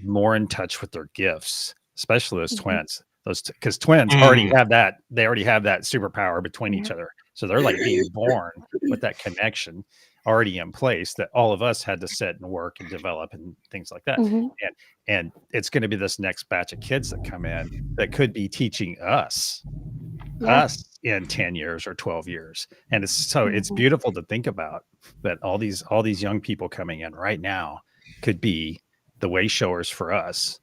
more in touch with their gifts, especially those twins. Because twins already have that, they already have that superpower between each other. So they're like being born with that connection already in place that all of us had to sit and work and develop and things like that. And it's going to be this next batch of kids that come in that could be teaching us in 10 years or 12 years. And it's beautiful to think about that all these young people coming in right now could be the way showers for us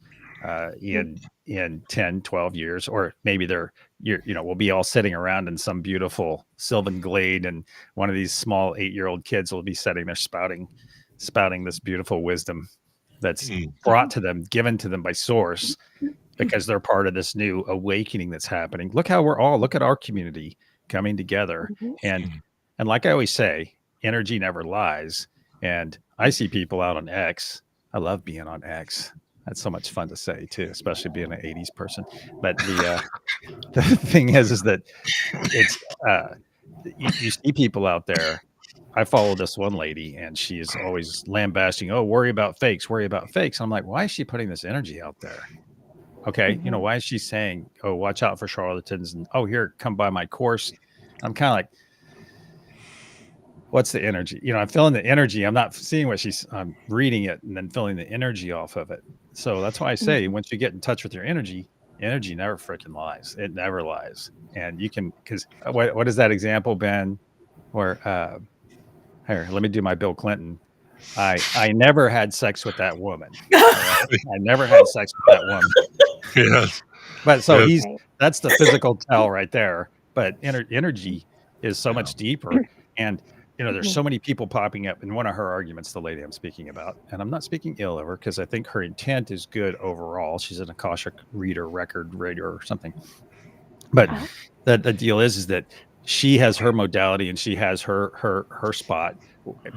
in 10, 12 years, or maybe we'll be all sitting around in some beautiful sylvan glade, and one of these small 8-year-old kids will be sitting there spouting this beautiful wisdom that's brought to them, given to them by source, because they're part of this new awakening that's happening. Look at our community coming together. And like I always say, energy never lies. And I see people out on X. I love being on X. That's so much fun to say too, especially being an 80s person. But the thing is that it's you see people out there. I follow this one lady, and she is always lambasting, "Oh, worry about fakes. I'm like, why is she putting this energy out there? Okay, why is she saying, "Oh, watch out for charlatans," and "Oh, here, come by my course"? I'm kind of like, what's the energy? I'm feeling the energy. I'm not seeing what I'm reading it and then feeling the energy off of it. So that's why I say, once you get in touch with your energy never freaking lies. It never lies. And you can, because what is that example, Ben? Where, here, let me do my Bill Clinton. I never had sex with that woman. Right? I never had sex with that woman. Yes. But so that's the physical tell right there. But energy is so much deeper. And there's so many people popping up in one of her arguments, the lady I'm speaking about, and I'm not speaking ill of her because I think her intent is good overall. She's an Akashic record reader or something. But the deal is that she has her modality and she has her spot.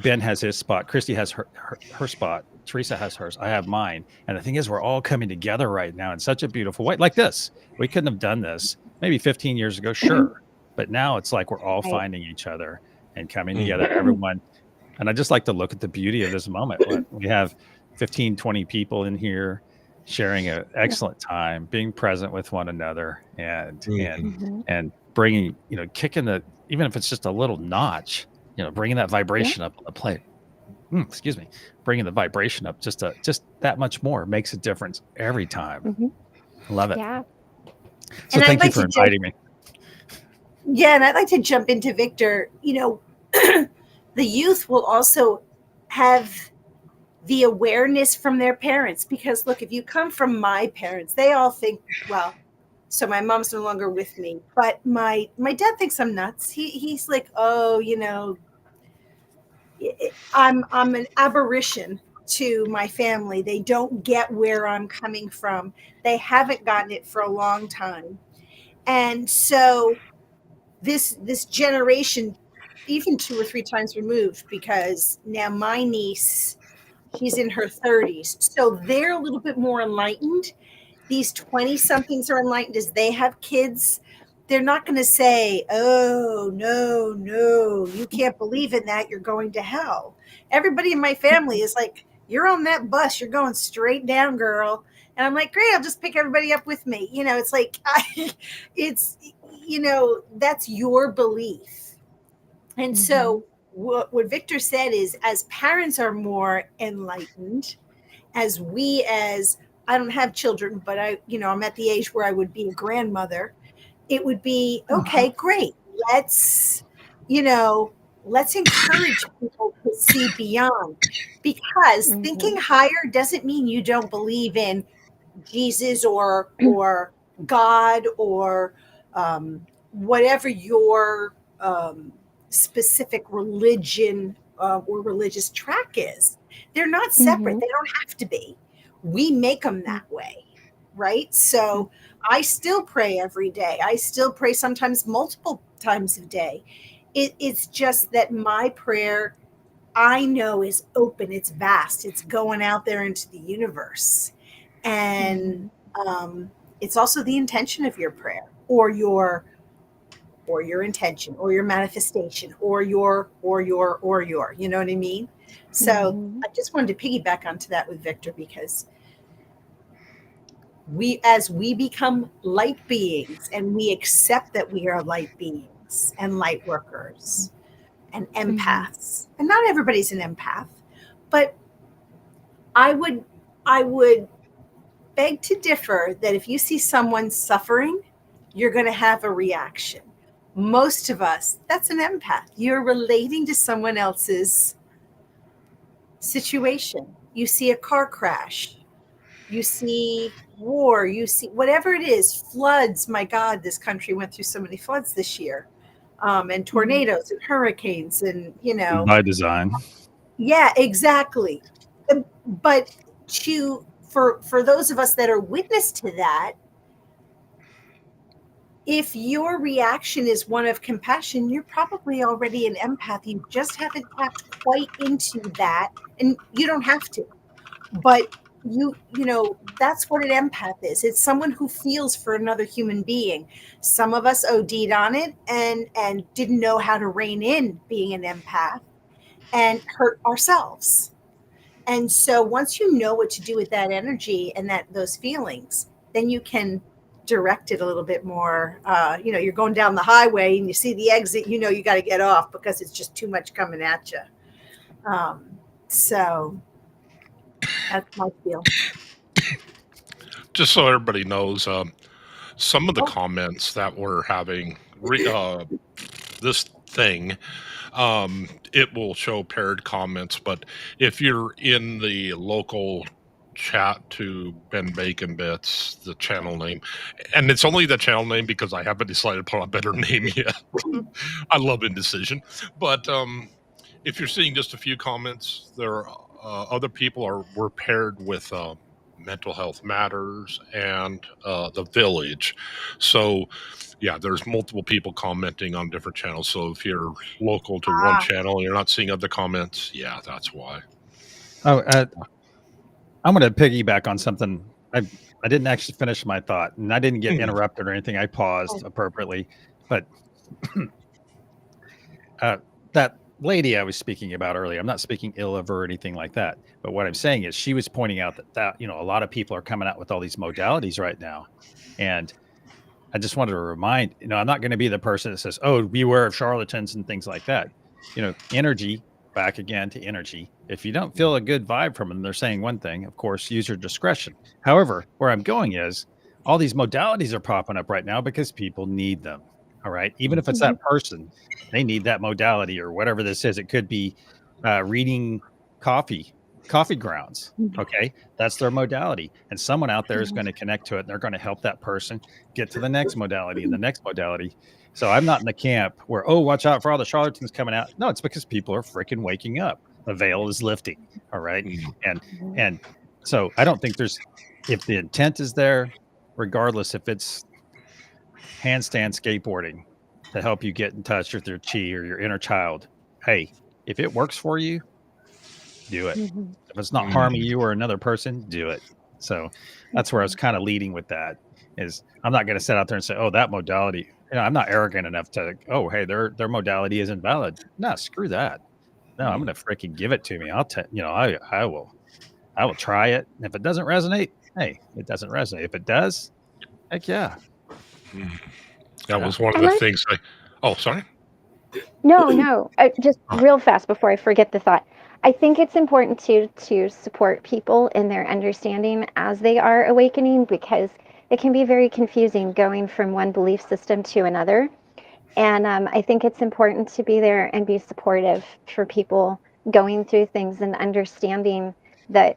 Ben has his spot. Christy has her spot. Teresa has hers. I have mine. And the thing is, we're all coming together right now in such a beautiful way. Like this, we couldn't have done this maybe 15 years ago, sure. But now it's like we're all finding each other and coming together, everyone. And I just like to look at the beauty of this moment. We have 15, 20 people in here sharing an excellent time, being present with one another, and bringing, kicking even if it's just a little notch, bringing that vibration up on the plate. Excuse me, bringing the vibration up just that much more makes a difference every time. Love it. Yeah. So thank you for inviting me. Yeah, and I'd like to jump into Victor. The youth will also have the awareness from their parents, because look, if you come from my parents, they all think, well, so my mom's no longer with me, but my dad thinks I'm nuts. He's like, oh, I'm an aberration to my family. They don't get where I'm coming from. They haven't gotten it for a long time. And so this generation, even 2 or 3 times removed, because now my niece, she's in her 30s, so they're a little bit more enlightened. These 20-somethings are enlightened as they have kids. They're not going to say, oh, no, you can't believe in that. You're going to hell. Everybody in my family is like, you're on that bus. You're going straight down, girl. And I'm like, great, I'll just pick everybody up with me. It's like, that's your belief. And Mhm. so what Victor said is, as parents are more enlightened, as I don't have children, but I'm at the age where I would be a grandmother. It would be, okay, great. Let's, you know, let's encourage people to see beyond, because thinking Mhm. higher doesn't mean you don't believe in Jesus or God or whatever your specific religion or religious track is. They're not separate. Mhm. They don't have to be. We make them that way, right? So I still pray every day. I still pray sometimes multiple times a day. It's just that my prayer, I know, is open, it's vast, it's going out there into the universe. And it's also the intention of your prayer, or your intention, or your manifestation, or your, you know what I mean? So Mhm. I just wanted to piggyback onto that with Victor, because as we become light beings and we accept that we are light beings and light workers and Mhm. empaths, and not everybody's an empath, but I would beg to differ that if you see someone suffering, you're going to have a reaction. Most of us, that's an empath. You're relating to someone else's situation. You see a car crash, you see war, you see whatever it is, floods. My God, this country went through so many floods this year, and Mhm. tornadoes and hurricanes, and By design. yeah, exactly. But for those of us that are witness to that, if your reaction is one of compassion, you're probably already an empath. You just haven't tapped quite into that, and you don't have to. But that's what an empath is. It's someone who feels for another human being. Some of us OD'd on it and didn't know how to rein in being an empath and hurt ourselves. And so once you know what to do with that energy and those feelings, then you can direct it a little bit more. You're going down the highway and you see the exit, you got to get off because it's just too much coming at you. So that's my feel. Just so everybody knows, some of the Oh, comments that we're having this thing, it will show paired comments, but if you're in the local chat to Ben Bacon Bits, the channel name, and it's only the channel name because I haven't decided upon a better name yet. I love indecision, but if you're seeing just a few comments, there are other people were paired with Mental Health Matters and the Village. So, yeah, there's multiple people commenting on different channels. So if you're local to one channel and you're not seeing other comments, yeah, that's why. Oh, I'm going to piggyback on something. I didn't actually finish my thought, and I didn't get Mhm. interrupted or anything. I paused appropriately, but that lady I was speaking about earlier, I'm not speaking ill of her or anything like that. But what I'm saying is, she was pointing out that a lot of people are coming out with all these modalities right now, and I just wanted to remind, I'm not going to be the person that says, "Oh, beware of charlatans" and things like that. Energy, back again to energy. If you don't feel a good vibe from them, they're saying one thing, of course, use your discretion. However, where I'm going is all these modalities are popping up right now because people need them. All right. Even if it's Mhm. that person, they need that modality or whatever this is. It could be reading coffee grounds. Okay. That's their modality. And someone out there is going to connect to it and they're going to help that person get to the next modality and the next modality. So I'm not in the camp where, oh, watch out for all the charlatans coming out. No, it's because people are freaking waking up. The veil is lifting. All right. Mhm. And so I don't think if the intent is there, regardless if it's handstand skateboarding to help you get in touch with your chi or your inner child, hey, if it works for you, do it. Mhm. If it's not harming Mhm. you or another person, do it. So that's where I was kind of leading with that. Is I'm not going to sit out there and say, "Oh, that modality." I'm not arrogant enough to, "Oh, hey, their modality isn't valid." No, screw that. No, I'm going to freaking give it to me. I will try it. And if it doesn't resonate, hey, it doesn't resonate. If it does, heck yeah. Mhm. That Yeah. was one of And the I things I oh, sorry? no, just Oh, real fast before I forget the thought. I think it's important to support people in their understanding as they are awakening because it can be very confusing going from one belief system to another. And I think it's important to be there and be supportive for people going through things and understanding that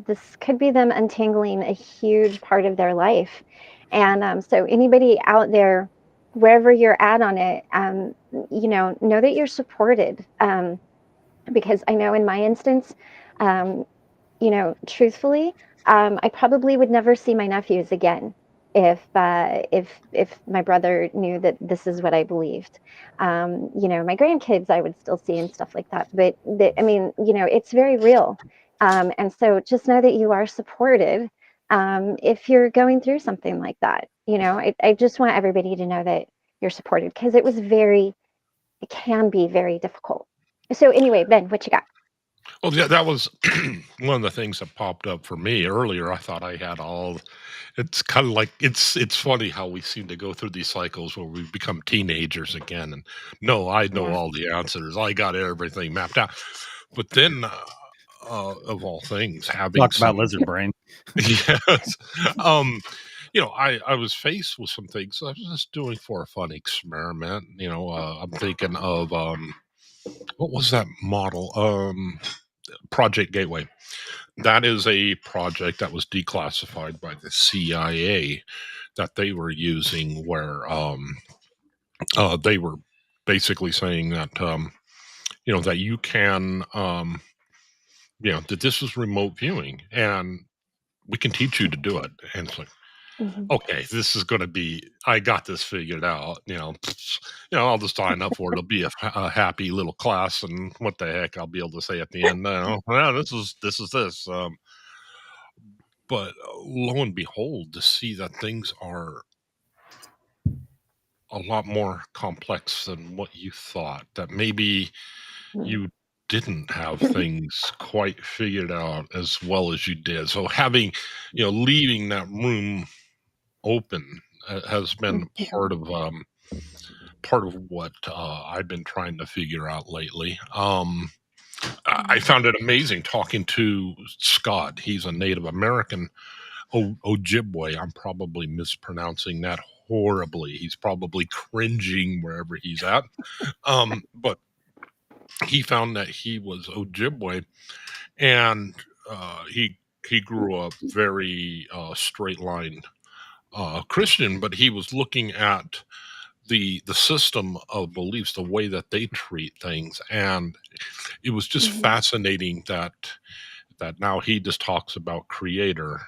this could be them untangling a huge part of their life. And so anybody out there, wherever you're at on it, know that you're supported. Because I know in my instance, um, truthfully, I probably would never see my nephews again if my brother knew that this is what I believed. My grandkids I would still see and stuff like that. But I mean, it's very real. And so just know that you are supported if you're going through something like that. I just want everybody to know that you're supported because it can be very difficult. So anyway, Ben, what you got? well, yeah, that was one of the things that popped up for me earlier. I thought I had all it's kinda like it's funny how we seem to go through these cycles where we become teenagers again, and, "No, I know Yeah. all the answers. I got everything mapped out." But then, of all things, having Talk about some lizard brain. yes, um, I was faced with some things I was just doing for a fun experiment, I'm thinking of, what was that model? Project Gateway. That is a project that was declassified by the CIA that they were using where they were basically saying that that you can that this is remote viewing and we can teach you to do it. And it's like, Mhm. okay, this is going to be, I got this figured out. I'll just sign up for it. It'll be a happy little class, and what the heck, I'll be able to say at the end, no, well, this. But lo and behold, to see that things are a lot more complex than what you thought, that maybe Mm. you didn't have things quite figured out as well as you did. So having, leaving that room open has been Mhm. part of what I've been trying to figure out lately. I Mhm. found it amazing talking to Scott. He's a Native American Ojibwe. I'm probably mispronouncing that horribly. He's probably cringing wherever he's at. But he found that he was Ojibwe, and he grew up very straight line Christian, but he was looking at the system of beliefs, the way that they treat things, and it was just Mhm. fascinating that now he just talks about creator.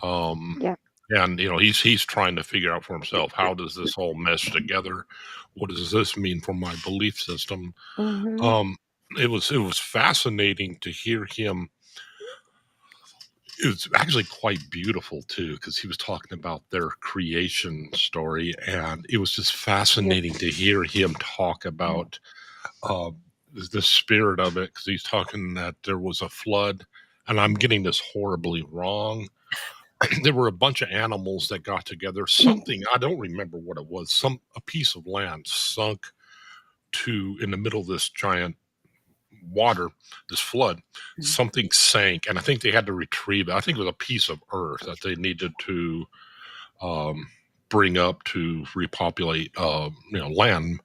Um, Yeah. and he's trying to figure out for himself, how does this all mesh together? What does this mean for my belief system? Mhm. Um, it was fascinating to hear him. It was actually quite beautiful too, because he was talking about their creation story, and it was just Yeah. fascinating to hear him talk Mm. about uh, the spirit of it. Because he's talking that there was a flood, and I'm getting this horribly wrong. There were a bunch of animals that got together. Something, I don't remember what it was. A piece of land sunk to in the middle of this giant water, this flood. Something sank, and I think they had to retrieve it. I think it was a piece of earth that they needed to um, bring up to repopulate, land.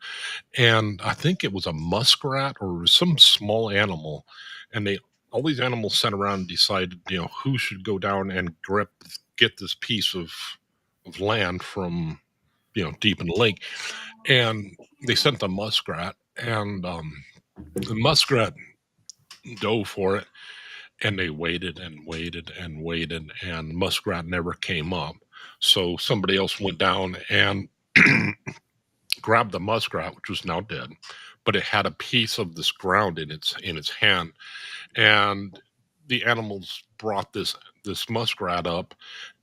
And I think it was a muskrat or some small animal, and they all these animals sat around and decided, who should go down and get this piece of land from deep in the lake. And they sent the muskrat, and the muskrat dove for it, and they waited and waited and waited, and muskrat never came up. So somebody else went down and grabbed the muskrat, which was now dead, but it had a piece of this ground in its hand, and the animals brought this muskrat up,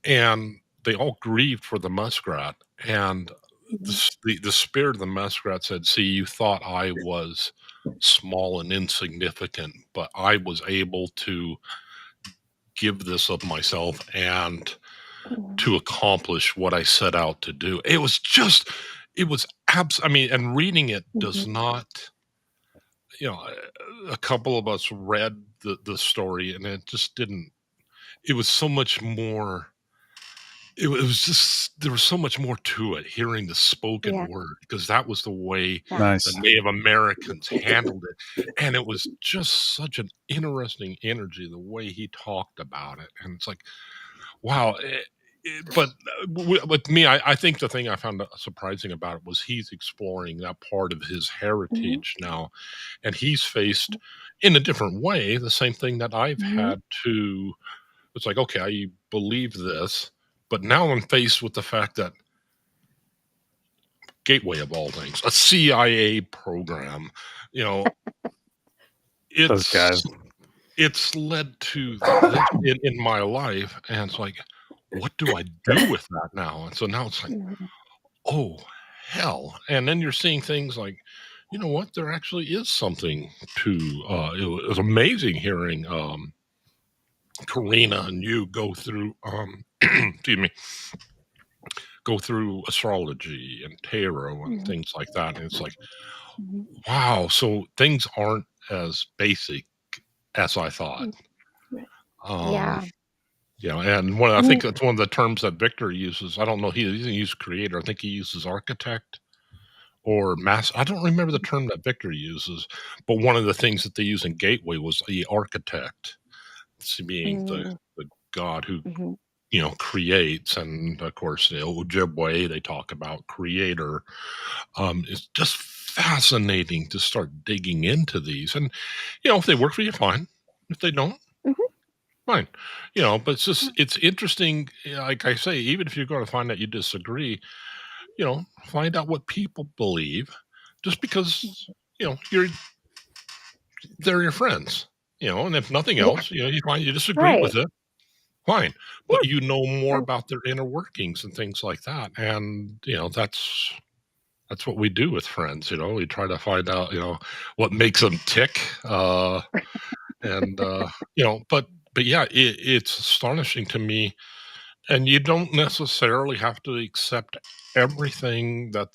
and they all grieved for the muskrat, and Mhm. the spirit of the muskrat said, "See, you thought I was small and insignificant, but I was able to give this of myself, and to accomplish what I set out to do. It was I mean, and reading it does not, a couple of us read the story and it just didn't, it was so much more, it was just, there was so much more to it, hearing the spoken Yeah. word, because that was the way Yeah. Nice. the Native Americans handled it. And it was just such an interesting energy, the way he talked about it. And it's like, wow. But with me, I think the thing I found surprising about it was he's exploring that part of his heritage now. And he's faced, in a different way, the same thing that I've had to. It's like, okay, I believe this, but now I'm faced with the fact that Gateway, of all things, a CIA program, Those guys. it's led to this in my life, and it's like, what do I do with that now? And so now it's like, oh hell! And then you're seeing things like, you know what? There actually is something to. It was amazing hearing Karina and you go through. Excuse me. Go through astrology and tarot and things like that, and it's like, wow! So things aren't as basic as I thought. Yeah. And I think that's one of the terms that Victor uses. I don't know. He doesn't use creator. I think he uses architect or mass. I don't remember the term that Victor uses, but one of the things that they use in Gateway was the architect, being the god who creates. And of course, Ojibwe, they talk about creator. It's just fascinating to start digging into these. And, if they work for you, fine. If they don't, fine. But it's interesting. Like I say, even if you're going to find that you disagree, find out what people believe, just because, they're your friends, and if nothing else, you find you disagree with it, fine. But you know more about their inner workings and things like that. And, that's what we do with friends. We try to find out, what makes them tick. And, but yeah, it's astonishing to me. And you don't necessarily have to accept everything that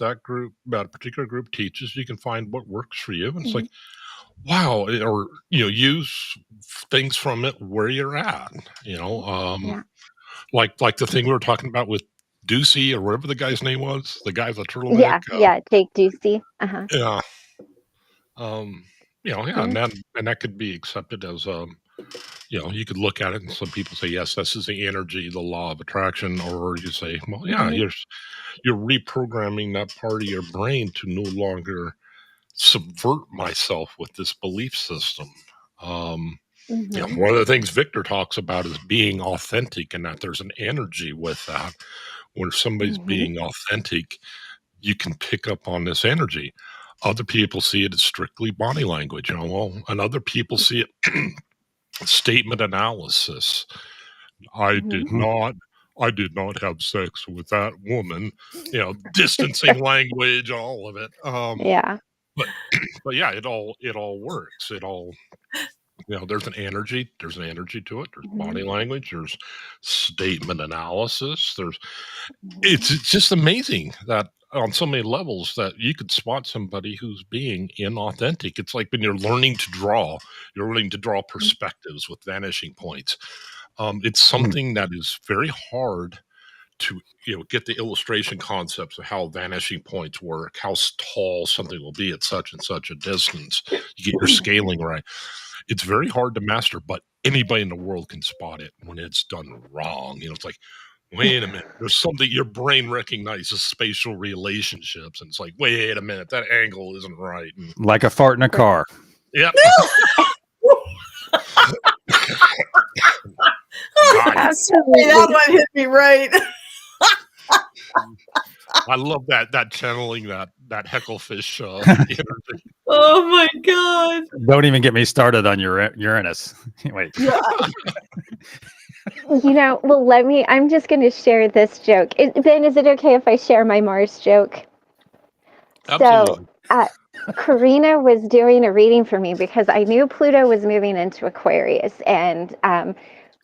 particular group teaches. You can find what works for you. And it's like, wow, or, use things from it where you're at, like the thing we were talking about with Ducey or whatever the guy's name was, the guy with the turtleneck. Jake Ducey. Yeah. And that could be accepted as, you could look at it and some people say, yes, this is the energy, the law of attraction, or you say, well, yeah, you're reprogramming that part of your brain to no longer subvert myself with this belief system. One of the things Victor talks about is being authentic, and that there's an energy with that. When somebody's being authentic, you can pick up on this energy. Other people see it as strictly body language, and other people see it statement analysis. I did not have sex with that woman, distancing language, all of it. But yeah, it all works. It all, there's an energy to it. There's body language, there's statement analysis. It's just amazing that on so many levels that you could spot somebody who's being inauthentic. It's like when you're learning to draw perspectives with vanishing points. It's something that is very hard to get the illustration concepts of how vanishing points work, how tall something will be at such and such a distance. You get your scaling right. It's very hard to master, but anybody in the world can spot it when it's done wrong. It's like, wait a minute, there's something your brain recognizes spatial relationships, and it's like, wait a minute, that angle isn't right. And, like a fart in a car. Yep. Absolutely. That one hit me right. I love that channeling that Hecklefish energy. Oh my god! Don't even get me started on Uranus. Wait. Well, I'm just going to share this joke. Ben, is it okay if I share my Mars joke? Absolutely. So, Karina was doing a reading for me because I knew Pluto was moving into Aquarius, and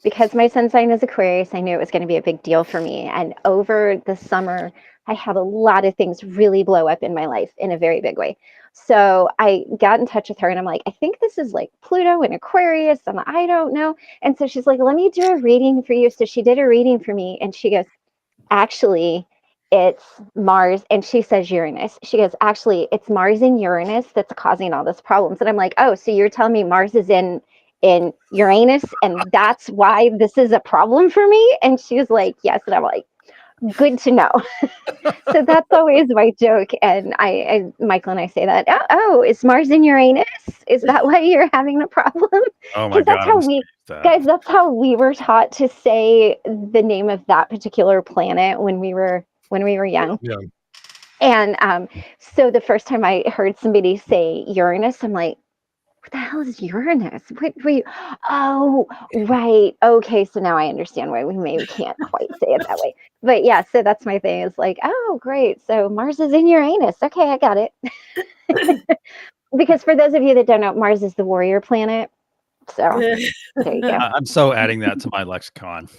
because my sun sign is Aquarius, I knew it was going to be a big deal for me. And over the summer, I had a lot of things really blow up in my life in a very big way. So I got in touch with her and I'm like, I think this is like Pluto and Aquarius, and I don't know. And so she's like, let me do a reading for you. So she did a reading for me, and she goes, actually, it's Mars. And she says Uranus. She goes, actually, it's Mars and Uranus that's causing all these problems. And I'm like, oh, so you're telling me Mars is in Uranus and that's why this is a problem for me? And she was like, yes. And I'm like, good to know. So that's always my joke. And Michael and I say that, oh, is Mars in Uranus? Is that why you're having the problem? Oh my Because that's God. how I'm we, that. guys, that's how we were taught to say the name of that particular planet when we were young. Yeah. And so the first time I heard somebody say Uranus, I'm like, what the hell is Uranus? Wait, oh, right. Okay, so now I understand why we maybe can't quite say it that way. But yeah, so that's my thing. It's like, oh, great. So Mars is in Uranus. Okay, I got it. Because for those of you that don't know, Mars is the warrior planet. So there you go. I'm so adding that to my lexicon.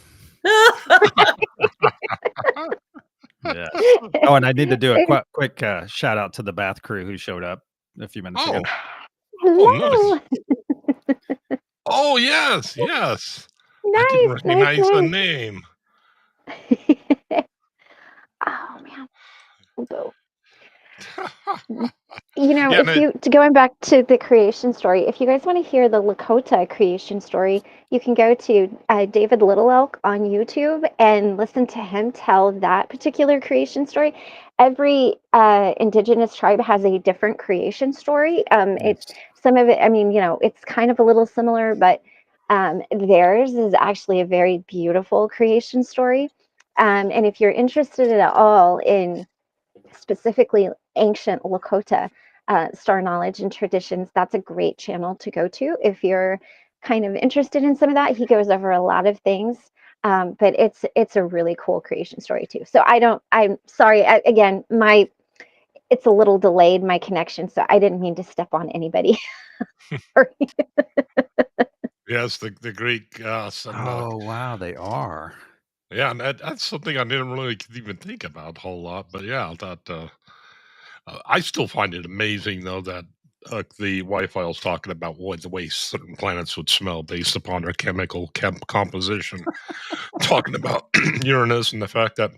Yeah. Oh, and I need to do a quick shout out to the bath crew who showed up a few minutes ago. Hello. Nice. Oh, yes. I Nice, didn't recognize the nice. name. Oh man. So, you know, Yeah, going back to the creation story, if you guys want to hear the Lakota creation story, you can go to David Little Elk on YouTube and listen to him tell that particular creation story. Every indigenous tribe has a different creation story. It's some of it, I mean, you know, it's kind of a little similar, but theirs is actually a very beautiful creation story. And if you're interested at all in specifically ancient Lakota star knowledge and traditions, that's a great channel to go to if you're kind of interested in some of that. He goes over a lot of things, but it's a really cool creation story too. So I'm sorry, again, it's a little delayed, my connection, so I didn't mean to step on anybody. yes, the Greek gods. And, Oh wow, they are. yeah, and that's something I didn't really even think about a whole lot. But yeah, that I still find it amazing though that the Wi-Fi was talking about the way certain planets would smell based upon their chemical composition. Talking about Uranus and the fact that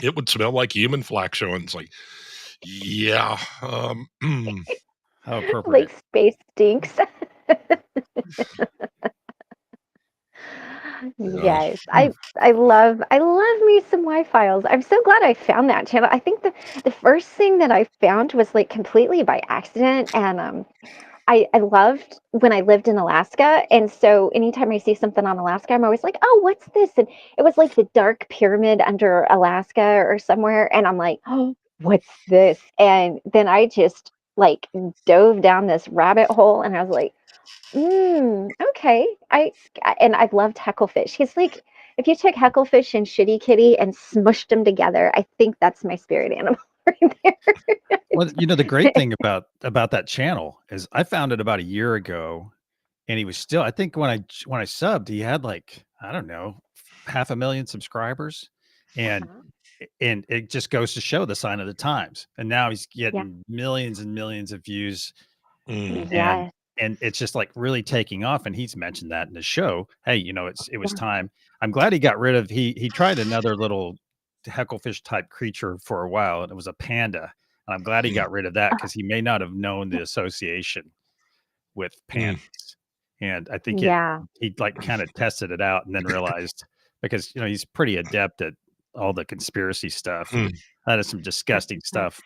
it would smell like human flatulence. Like, yeah, How appropriate. Like space stinks. Yes, I love me some Y-Files. I'm so glad I found that channel. I think the first thing that I found was like completely by accident, and I loved when I lived in Alaska, and so anytime I see something on Alaska, I'm always like, oh, what's this? And it was like the Dark Pyramid under Alaska or somewhere, and I'm like, oh, what's this? And then I just like dove down this rabbit hole, and I was like, okay. And I've loved Hecklefish. He's like, if you took Hecklefish and Shitty Kitty and smushed them together, I think that's my spirit animal right there. Well, you know, the great thing about that channel is I found it about a year ago, and he was still. I think when I subbed, he had like, I don't know, 500,000 subscribers, and it just goes to show the sign of the times. And now he's getting millions and millions of views, Yes. and it's just like really taking off. And he's mentioned that in the show. Hey, you know, it was time. I'm glad he got rid of. He tried another little Hecklefish type creature for a while, and it was a panda. And I'm glad he got rid of that because he may not have known the association with pandas. And I think he like kind of tested it out and then realized, because you know he's pretty adept at all the conspiracy stuff. That is some disgusting stuff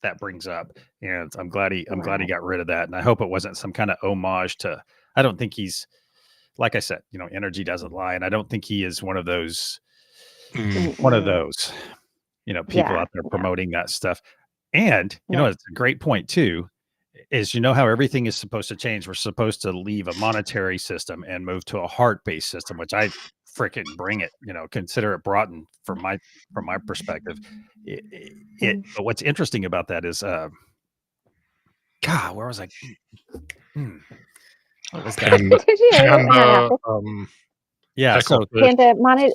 that brings up. And I'm glad he got rid of that. And I hope it wasn't some kind of homage to. I don't think he's, like I said, you know, energy doesn't lie, and I don't think he is one of those. One of those, you know, people out there promoting that stuff. And you know, it's a great point too, is you know how everything is supposed to change. We're supposed to leave a monetary system and move to a heart-based system, which I freaking bring it, you know, consider it brought in from my perspective. But what's interesting about that is God, where was I? What was that? Panda, Yeah. Heckle So fish.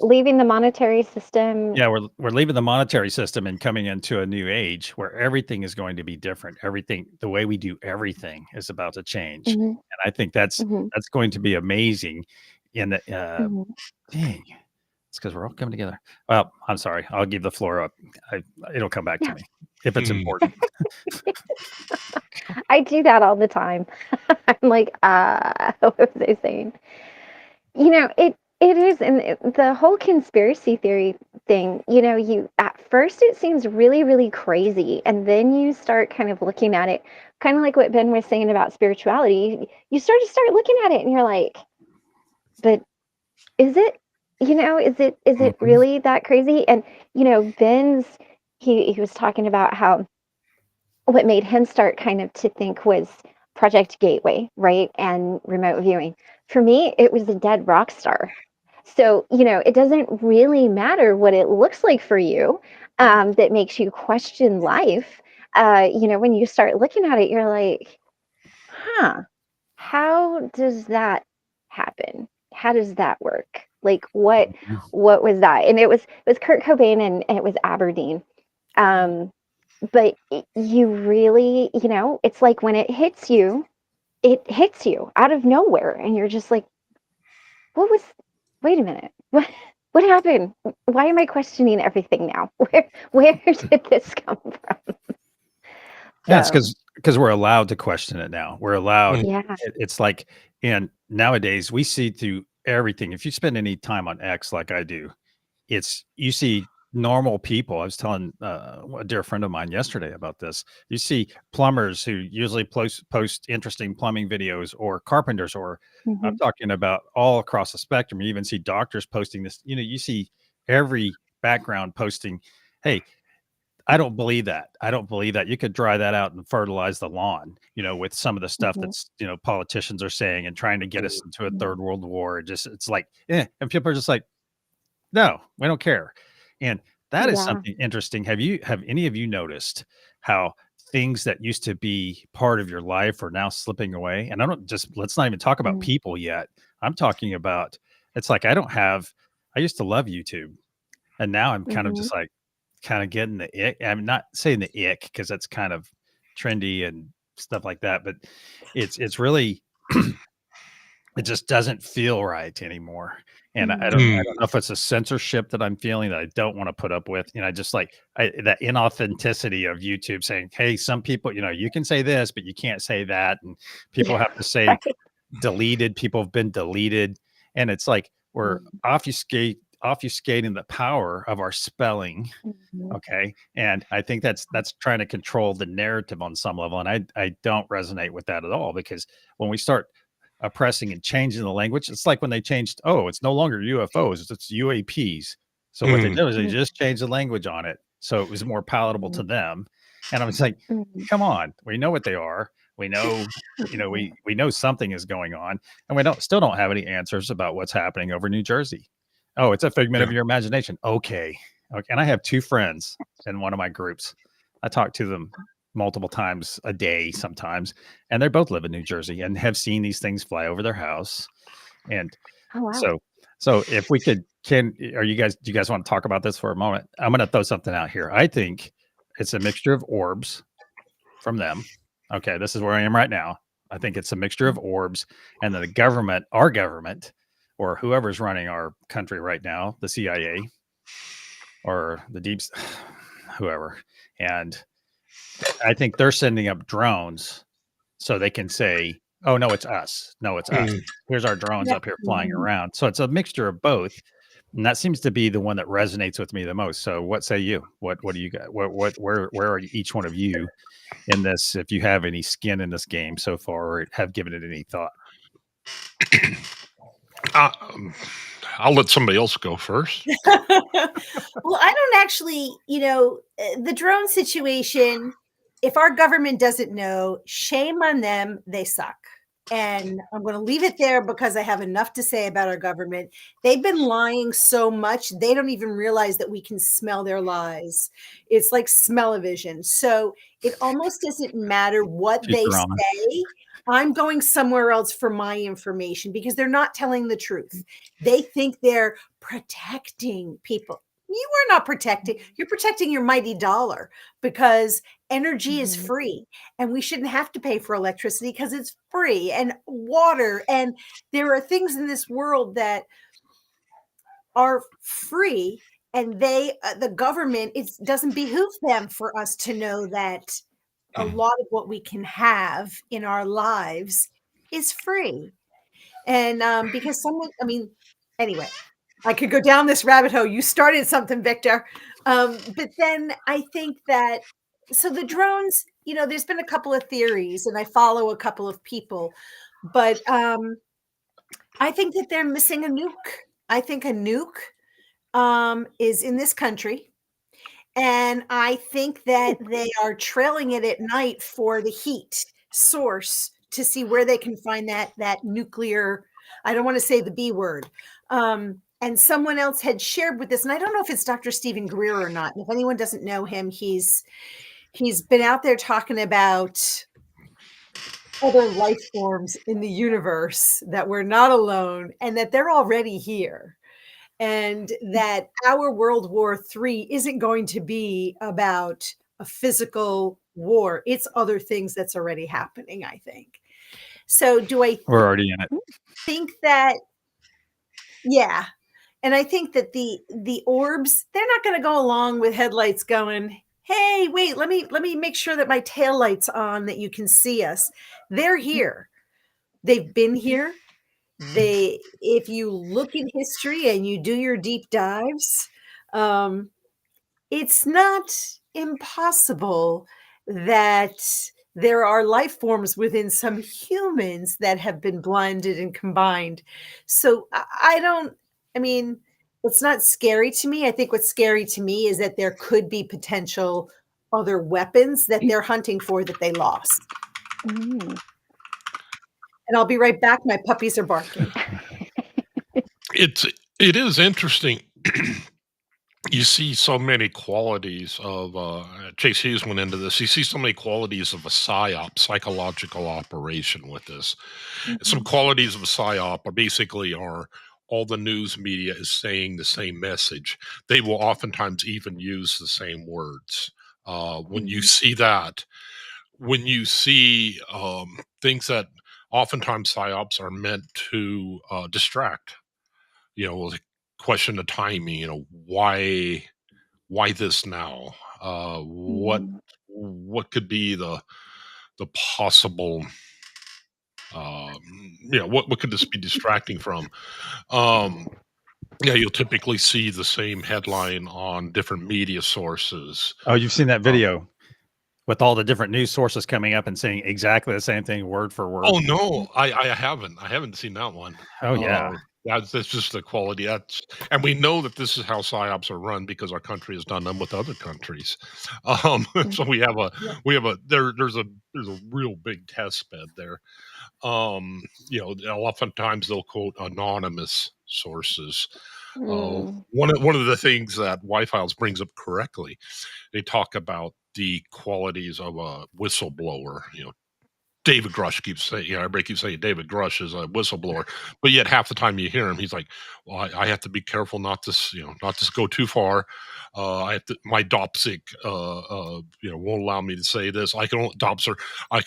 Leaving the monetary system. yeah, we're leaving the monetary system and coming into a new age where everything is going to be different. Everything, the way we do everything, is about to change, Mhm, and I think that's mhm, going to be amazing. In the mhm. dang, it's because we're all coming together. Well, I'm sorry. I'll give the floor up. It'll come back to Yeah, me if it's Mm. important. I do that all the time. I'm like, what was I saying? It is, and the whole conspiracy theory thing. You at first it seems really, really crazy, and then you start kind of looking at it, kind of like what Ben was saying about spirituality. You start looking at it, and you're like, but is it? Is it Mhm. really that crazy? And Ben's he was talking about how what made him start kind of to think was Project Gateway, right? And remote viewing. For me, it was a dead rock star. So, it doesn't really matter what it looks like for you, that makes you question life. When you start looking at it, you're like, huh, how does that happen? How does that work? Like what was that? And it was Kurt Cobain and it was Aberdeen. Um, but you really, it's like when it hits you out of nowhere, and you're just like, what was? Wait a minute, what happened? Why am I questioning everything now? Where did this come from? Yeah, it's So because we're allowed to question it now. We're allowed. Mm. yeah. It's like, and nowadays we see through everything. If you spend any time on X like I do, it's you see normal people. I was telling a dear friend of mine yesterday about this. You see plumbers who usually post interesting plumbing videos, or carpenters, or I'm Hmm. talking about all across the spectrum. You even see doctors posting this. You see every background posting, "Hey, I don't believe that. I don't believe that. You could dry that out and fertilize the lawn, with some of the stuff Hmm. that's, politicians are saying and trying to get us into a Hmm. third world war. It's like, and people are just like, no, we don't care. And that is Yeah. something interesting. Have any of you noticed how things that used to be part of your life are now slipping away? And let's not even talk about Mm-hmm. people yet. I'm talking about, it's like I used to love YouTube, and now I'm kind of Mm-hmm. just like kind of getting the ick. I'm not saying the ick because that's kind of trendy and stuff like that, but it's really it just doesn't feel right anymore. And I Mm. don't know if it's a censorship that I'm feeling that I don't want to put up with. I just like that inauthenticity of YouTube saying, "Hey, some people, you can say this, but you can't say that," and people Yeah. have to say Right. deleted. People have been deleted, and it's like we're obfuscating the power of our spelling. Mm-hmm. Okay. And I think that's trying to control the narrative on some level. And I don't resonate with that at all, because when we start oppressing and changing the language, it's like when they changed, oh, it's no longer UFOs, it's UAPs. So what they Mm. did was they just changed the language on it so it was more palatable to them. And I was like, Mm-hmm. come on, we know what they are. We know, we know something is going on, and we don't have any answers about what's happening over New Jersey. Oh, it's a figment of Yeah. your imagination. Okay. Okay. And I have two friends in one of my groups. I talk to them multiple times a day sometimes, and they both live in New Jersey and have seen these things fly over their house. And Oh wow. so if we could do you guys want to talk about this for a moment? I'm going to throw something out here. I think it's a mixture of orbs from them. Okay, this is where I am right now. I think it's a mixture of orbs, and then the government, our government, or whoever's running our country right now, the CIA or the whoever. And I think they're sending up drones so they can say, "Oh no, it's us. No, it's us. Mm. Here's our drones Yeah. up here flying Mhm. around." So it's a mixture of both, and that seems to be the one that resonates with me the most. So what say you? What do you got? Where are each one of you in this? If you have any skin in this game so far, or have given it any thought? Uh, um, I'll let somebody else go first. Well, I don't actually, the drone situation, if our government doesn't know, shame on them, they suck. And I'm going to leave it there because I have enough to say about our government. They've been lying so much, they don't even realize that we can smell their lies. It's like smell-o-vision. So it almost doesn't matter what they Futurama. say. I'm going somewhere else for my information because they're not telling the truth. They think they're protecting people. You are not protecting, you're protecting your mighty dollar because energy is Mhm. free and we shouldn't have to pay for electricity because it's free and water. And there are things in this world that are free and the government, it doesn't behoove them for us to know that a lot of what we can have in our lives is free. And because someone, I mean, anyway, I could go down this rabbit hole. You started something, Victor. But then I think that, so the drones, there's been a couple of theories and I follow a couple of people, but I think that they're missing a nuke. I think a nuke is in this country. And I think that they are trailing it at night for the heat source to see where they can find that nuclear, I don't want to say the B word. And someone else had shared with this, and I don't know if it's Dr. Stephen Greer or not. And if anyone doesn't know him, he's been out there talking about other life forms in the universe, that we're not alone and that they're already here, and that our World War III isn't going to be about a physical war. It's other things that's already happening, I think. So do I We're already in it. think that, yeah. And I think that the orbs, they're not going to go along with headlights going, hey, wait, let me make sure that my tail light's on that you can see us. They're here. They've been here. If you look in history and you do your deep dives, it's not impossible that there are life forms within some humans that have been blinded and combined. So I don't, I mean, it's not scary to me. I think what's scary to me is that there could be potential other weapons that they're hunting for that they lost. Mm. And I'll be right back. My puppies are barking. It is interesting. You see so many qualities of Chase Hughes went into this. You see so many qualities of a psyop, psychological operation with this. Some Mhm. qualities of a psyop are basically are all the news media is saying the same message. They will oftentimes even use the same words. When you Mhm. see that, when you see things that oftentimes psyops are meant to distract, like question the timing, why this now? Mhm. What could be the possible what could this be distracting from? Um, yeah, you'll typically see the same headline on different media sources. Oh, you've seen that Uh, video with all the different news sources coming up and saying exactly the same thing word for word. oh no, I haven't. I haven't seen that one. Oh yeah. That's just the quality. And we know that this is how psyops are run because our country has done them with other countries. So Yeah. there's a real big test bed there. Oftentimes they'll quote anonymous sources. Mm. One of the things that Wi-Files brings up correctly, they talk about the qualities of a whistleblower. David Grush keeps saying, everybody keeps saying David Grush is a whistleblower, but yet half the time you hear him, he's like, "Well, I have to be careful not to, not to go too far. I have to, my DOPSIC, won't allow me to say this. I can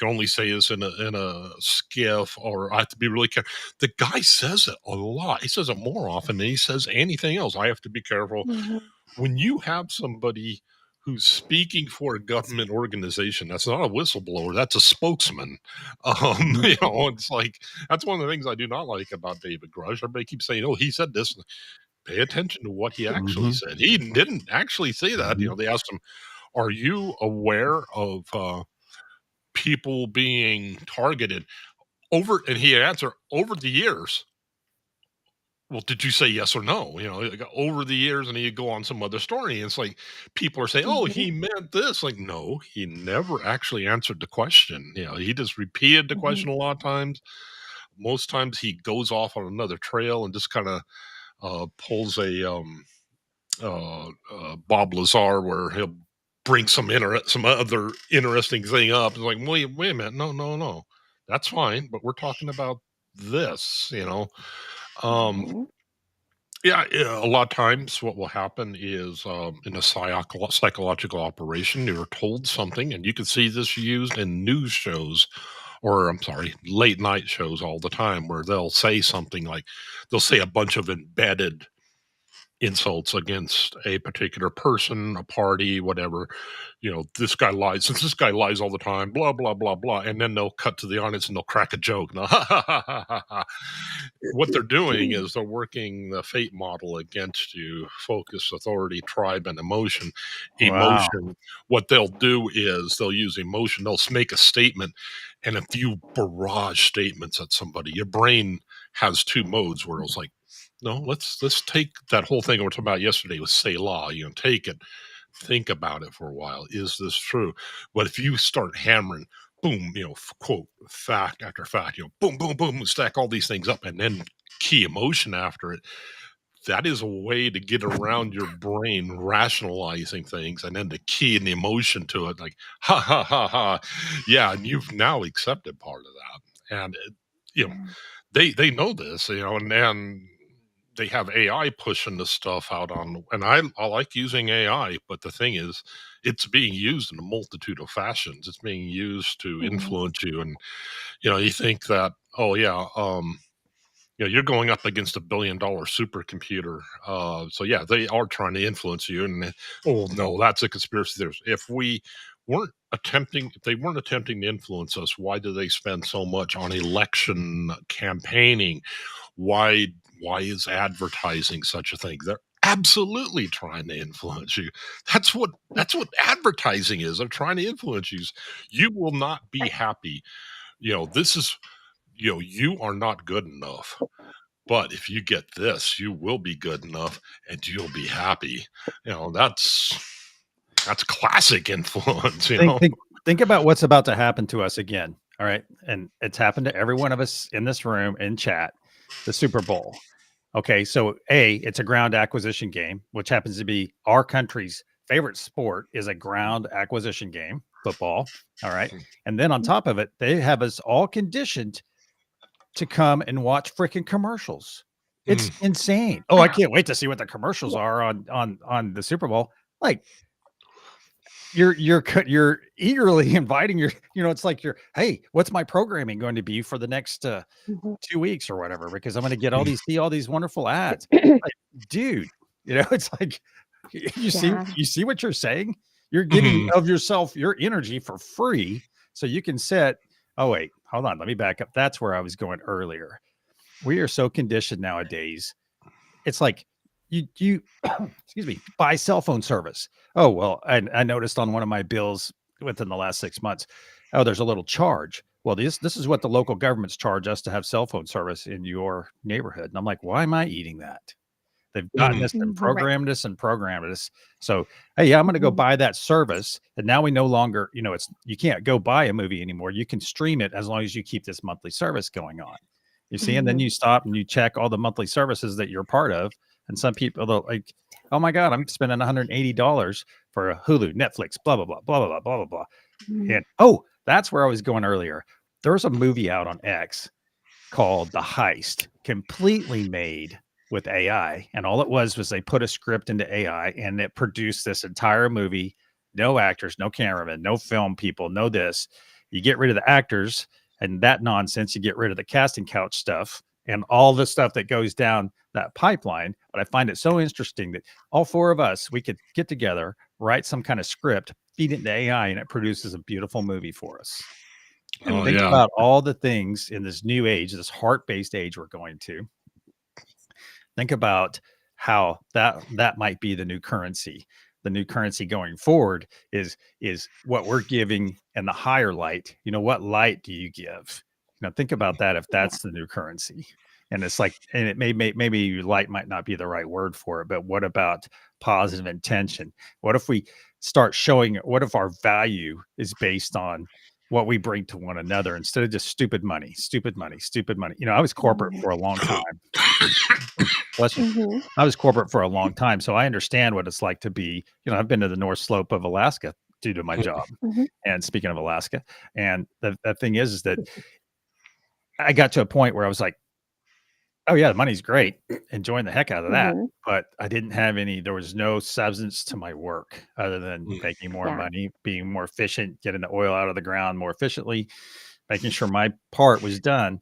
only say this in a skiff, or I have to be really careful." The guy says it a lot. He says it more often than he says anything else. I have to be careful. Mhm. When you have somebody who's speaking for a government organization, that's not a whistleblower, that's a spokesman. Mhm. It's like that's one of the things I do not like about David Grush. Everybody keeps saying, "Oh, he said this." Pay attention to what he actually Mhm. said. He didn't actually say that. Mhm. They asked him, "Are you aware of people being targeted over?" And he answered, "Over the years, well, did you say yes or no? You know, like, over the years, and then you go on some other story, and it's like people are saying, "Oh, Mhm, he meant this." Like, no, he never actually answered the question. You know, he just repeated the mhm. question a lot of times. Most times, he goes off on another trail and just kind of pulls a Bob Lazar, where he'll bring some other interesting thing up. It's like, wait a minute, no, no, no, that's fine, but we're talking about this. You know, um, Mhm, yeah, yeah, a lot of times what will happen is, in a psychological operation, you're told something, and you can see this used in news shows, or I'm sorry, late night shows all the time, where they'll say something like, they'll say a bunch of embedded insults against a particular person, a party, whatever. You know, this guy lies, since this guy lies all the time, blah, blah, blah, blah. And then they'll cut to the audience and they'll crack a joke. Now, what they're doing is they're working the fate model against you: focus, authority, tribe, and emotion. Wow. Emotion, what they'll do is they'll use emotion, they'll make a statement. And if you barrage statements at somebody, your brain has two modes where it's like, no, let's take that whole thing we were talking about yesterday with say law. You know, take it, think about it for a while. Is this true? But if you start hammering, boom, you know, quote, fact after fact, you know, boom, boom, boom, stack all these things up, and then key emotion after it. That is a way to get around your brain rationalizing things, and then to key in the emotion to it, like ha ha ha ha, yeah. And you've now accepted part of that, and you know, they know this, you know, and they have AI pushing this stuff out on, and I like using AI, but the thing is, it's being used in a multitude of fashions. It's being used to mhm, influence you, and you know, you think that, oh yeah, you know, you're going up against $1 billion supercomputer. So yeah, they are trying to influence you. And oh no, that's a conspiracy theory. If they weren't attempting to influence us, why do they spend so much on election campaigning? Why why is advertising such a thing? They're absolutely trying to influence you. That's what advertising is. They're trying to influence you. You will not be happy. You know, this is, you know, you are not good enough. But if you get this, you will be good enough and you'll be happy. You know, that's classic influence, you Think know. think think about what's about to happen to us again. All right. And it's happened to every one of us in this room in chat, the Super Bowl. Okay, so it's a ground acquisition game, which happens to be our country's favorite sport is a ground acquisition game, football. All right. And then on top of it, they have us all conditioned to come and watch freaking commercials. It's Mm, insane. Oh, I can't wait to see what the commercials are on the Super Bowl. Like you're eagerly inviting it's like hey, what's my programming going to be for the next mhm. 2 weeks or whatever, because I'm going to get mm, see all these wonderful ads. Like, dude, it's like Yeah. you see what you're saying? You're giving mhm. of yourself your energy for free so you can set. Oh wait, hold on, let me back up. That's where I was going earlier. We are so conditioned nowadays. It's like you excuse me, buy cell phone service. Oh, well, I noticed on one of my bills within the last 6 months, oh, there's a little charge. Well, this is what the local governments charge us to have cell phone service in your neighborhood. And I'm like, why am I eating that? They've gotten Mhm. us and Mhm, Right. programmed us and programmed us. So, hey, yeah, I'm going to go mhm, buy that service. And now we no longer, it's you can't go buy a movie anymore. You can stream it as long as you keep this monthly service going on. You see, and then mhm, you stop and you check all the monthly services that you're part of. And some people they'll like, oh my God, I'm spending $180 for a Hulu, Netflix, blah, blah, blah, blah, blah, blah, blah, blah, blah. mhm, And oh, that's where I was going earlier. There was a movie out on X called The Heist, completely made with AI. And all it was they put a script into AI and it produced this entire movie. No actors, no cameramen, no film people, no this. You get rid of the actors and that nonsense. You get rid of the casting couch stuff and all the stuff that goes down that pipeline. But I find it so interesting that all four of us, we could get together, write some kind of script, feed it into AI, and it produces a beautiful movie for us. And Oh think yeah. about all the things in this new age, this heart-based age we're going to. Think about how that might be the new currency. The new currency going forward is what we're giving in the higher light. What light do you give? Think about that if yeah. that's the new currency. And it's like, and it maybe light might not be the right word for it, but what about positive intention? What if we start showing, what if our value is based on what we bring to one another instead of just stupid money, stupid money, stupid money? I was corporate for a long time. Bless you. Mhm. I was corporate for a long time, so I understand what it's like to be, I've been to the North Slope of Alaska due to my job. Mhm. And speaking of Alaska, and the thing is that I got to a point where I was like, oh yeah, the money's great, enjoying the heck out of that. Mhm. But I didn't have there was no substance to my work other than making more Yeah. money, being more efficient, getting the oil out of the ground more efficiently, making sure my part was done.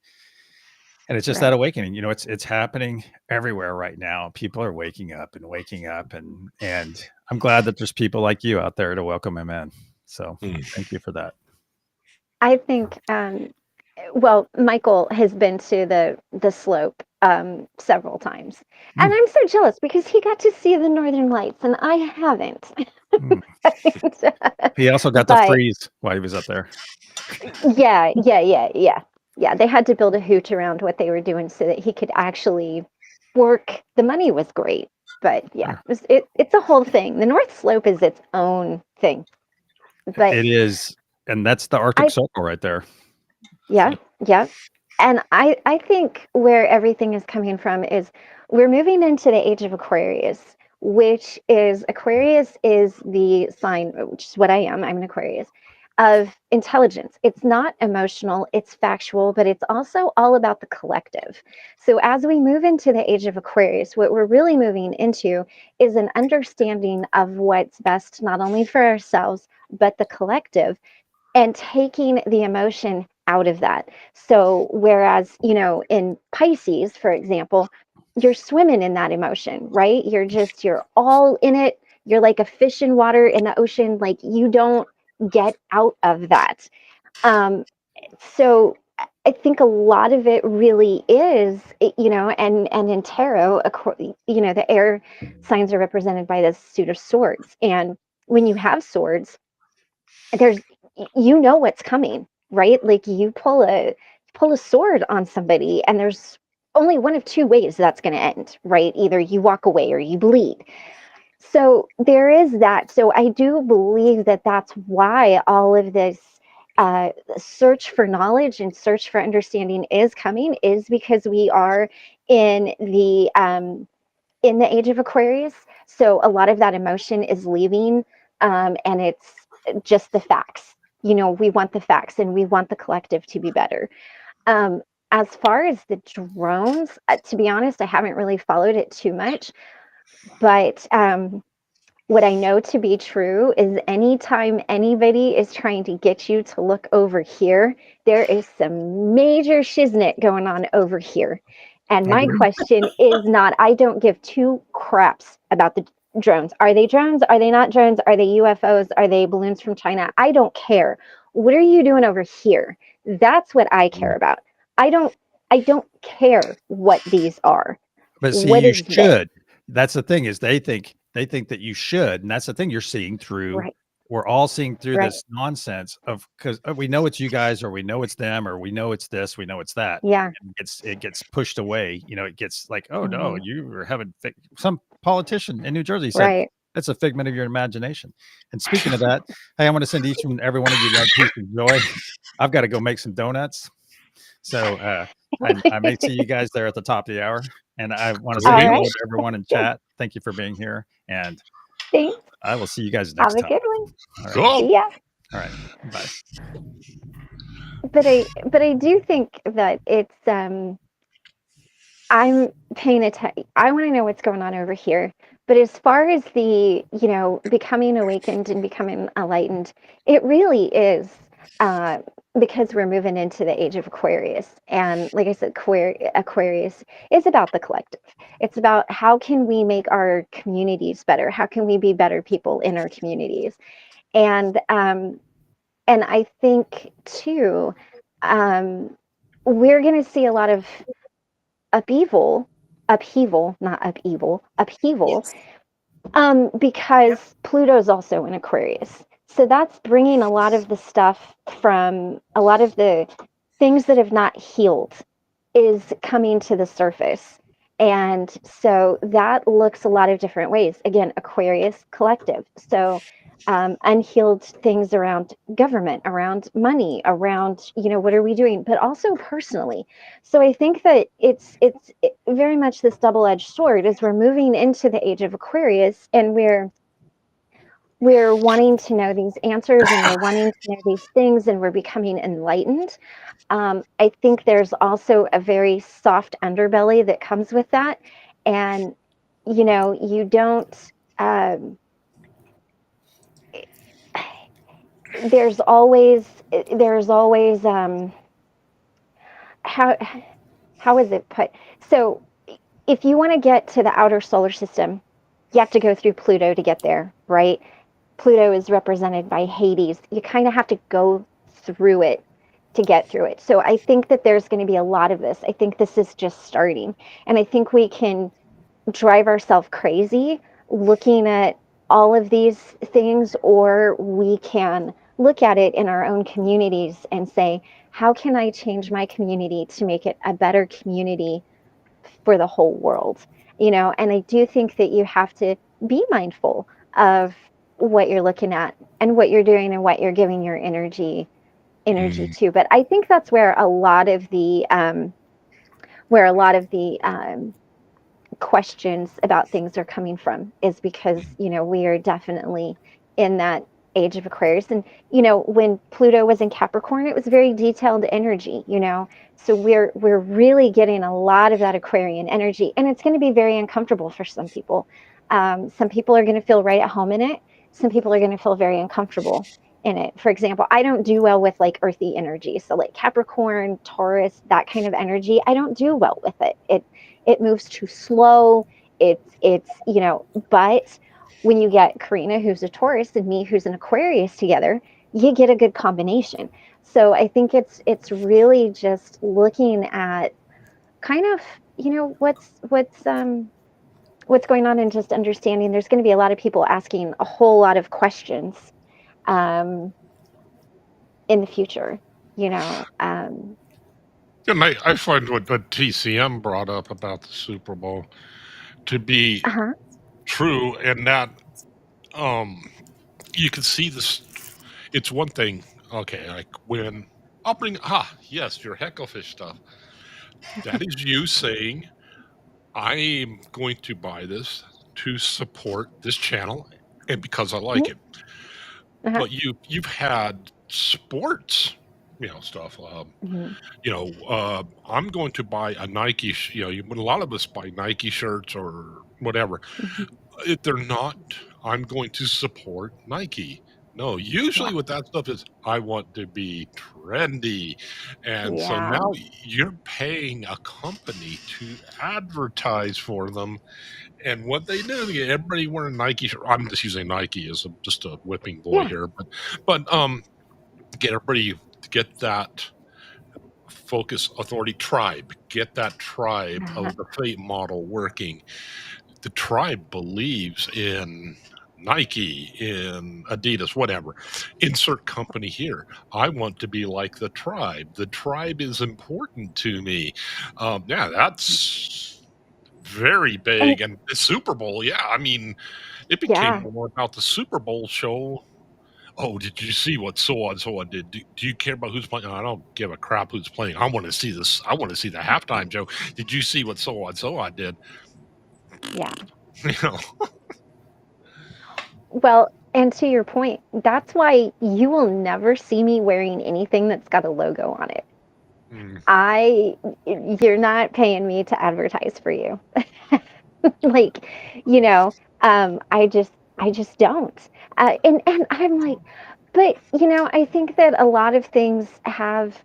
And it's just that Right. awakening, it's happening everywhere right now. People are waking up, and I'm glad that there's people like you out there to welcome him in. So thank you for that. I think, well, Michael has been to the slope several times, and Mm. I'm so jealous because he got to see the Northern Lights, and I haven't. Mm. He also got to But freeze while he was up there. yeah. They had to build a hoot around what they were doing so that he could actually work. The money was great, but yeah, Sure. it's a whole thing. The North Slope is its own thing, but It is, and that's the Arctic Circle right there. yeah, yeah. And I think where everything is coming from is we're moving into the age of Aquarius, which is Aquarius is the sign, which is what I am. I'm an Aquarius of intelligence. It's not emotional, it's factual, but it's also all about the collective. So as we move into the age of Aquarius, what we're really moving into is an understanding of what's best, not only for ourselves, but the collective, and taking the emotion out of that. So whereas, in Pisces, for example, you're swimming in that emotion, right? You're all in it. You're like a fish in water in the ocean. Like you don't get out of that. So I think a lot of it really is, and in tarot, the air signs are represented by this suit of swords. And when you have swords, there's what's coming, right? Like you pull a sword on somebody and there's only one of two ways that's going to end, right? Either you walk away or you bleed. So there is that. So I do believe that that's why all of this search for knowledge and search for understanding is coming, is because we are in the age of Aquarius. So a lot of that emotion is leaving, and it's just the facts. We want the facts and we want the collective to be better. As far as the drones, to be honest, I haven't really followed it too much, but what I know to be true is anytime anybody is trying to get you to look over here, there is some major shiznit going on over here. And my question is not, I don't give two craps about the drones. Are they drones? Are they not drones? Are they UFOs? Are they balloons from China? I don't care. What are you doing over here? That's what I care about. I don't care what these are. But see, What you is this? should. That's the thing, is they think that you should, and that's the thing you're seeing through. Right. We're all seeing through Right. this nonsense of, because we know it's you guys, or we know it's them, or we know it's this, we know it's that. Yeah. And it gets pushed away. It gets like, oh no, Mhm. you were having some politician in New Jersey said Right. that's a figment of your imagination. And speaking of that, hey, I want to send each and every one of you love, peace, and joy. I've got to go make some donuts. So I may see you guys there at the top of the hour. And I want to say All hello right. to everyone in chat. Thank you for being here. And Thanks. I will see you guys next Have a time. good one. All right. Cool. See ya. All right. Bye. But I do think that it's I'm paying attention. I want to know what's going on over here. But as far as the, becoming awakened and becoming enlightened, it really is because we're moving into the age of Aquarius. And like I said, Aquarius is about the collective. It's about how can we make our communities better? How can we be better people in our communities? And I think too, we're going to see a lot of upheaval, Yes. because Pluto's also in Aquarius. So that's bringing a lot of the stuff from a lot of the things that have not healed is coming to the surface. And so that looks a lot of different ways. Again, Aquarius collective. So unhealed things around government, around money, around, what are we doing, but also personally. So I think that it's very much this double-edged sword as we're moving into the age of Aquarius, and we're wanting to know these answers, and we're wanting to know these things, and we're becoming enlightened. I think there's also a very soft underbelly that comes with that. And, you don't, there's always, how, how is it put? So if you want to get to the outer solar system, you have to go through Pluto to get there, right? Pluto is represented by Hades. You kind of have to go through it to get through it. So I think that there's going to be a lot of this. I think this is just starting. And I think we can drive ourselves crazy looking at all of these things, or we can look at it in our own communities and say, how can I change my community to make it a better community for the whole world? And I do think that you have to be mindful of what you're looking at and what you're doing and what you're giving your energy to. But I think that's where a lot of the questions about things are coming from, is because we are definitely in that age of Aquarius. And when Pluto was in Capricorn, it was very detailed energy, so we're really getting a lot of that Aquarian energy, and it's going to be very uncomfortable for some people. Some people are going to feel right at home in it. Some people are going to feel very uncomfortable in it. For example, I don't do well with like earthy energy, so like Capricorn, Taurus, that kind of energy, I don't do well with it. It moves too slow. It's but when you get Karina, who's a Taurus, and me, who's an Aquarius, together, you get a good combination. So I think it's really just looking at kind of what's going on, and just understanding there's going to be a lot of people asking a whole lot of questions in the future. And I find what TCM brought up about the Super Bowl to be Uh-huh. true, and that you can see this. It's one thing, okay, like when I'll bring yes, your Hecklefish stuff. That is you saying, I'm going to buy this to support this channel, and because I like it. Uh-huh. But you've had sports, stuff. Mhm. I'm going to buy a Nike. A lot of us buy Nike shirts or whatever. Mhm. If they're not, I'm going to support Nike. No, usually Yeah. with that stuff is I want to be trendy. And so Yeah. now you're paying a company to advertise for them. And what they do, they get everybody wearing Nike. I'm just using Nike as just a whipping boy Yeah. here, but get everybody to get that focus, authority, tribe, get that tribe Uh-huh. of the fate model working. The tribe believes in Nike, in Adidas, whatever. Insert company here. I want to be like the tribe. The tribe is important to me. Yeah, that's very And big. And the Super Bowl, yeah, I mean, it became yeah. more about the Super Bowl show. Oh, did you see what so and so on did? Do you care about who's playing? I don't give a crap who's playing. I want to see this. I want to see the halftime show. Did you see what so and so on did? Yeah. You know, Well, and to your point, that's why you will never see me wearing anything that's got a logo on it. You're not paying me to advertise for you. Like, I just don't. And I'm like, but I think that a lot of things have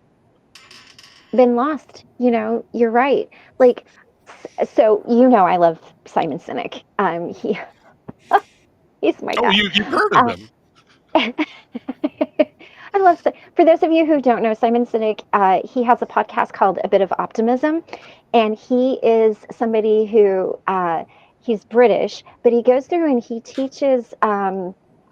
been lost. You're right. Like, so I love Simon Sinek. He's my oh, guy. you've heard of Um, them. I love, for those of you who don't know Simon Sinek, he has a podcast called A Bit of Optimism, and he is somebody who he's British, but he goes through and he teaches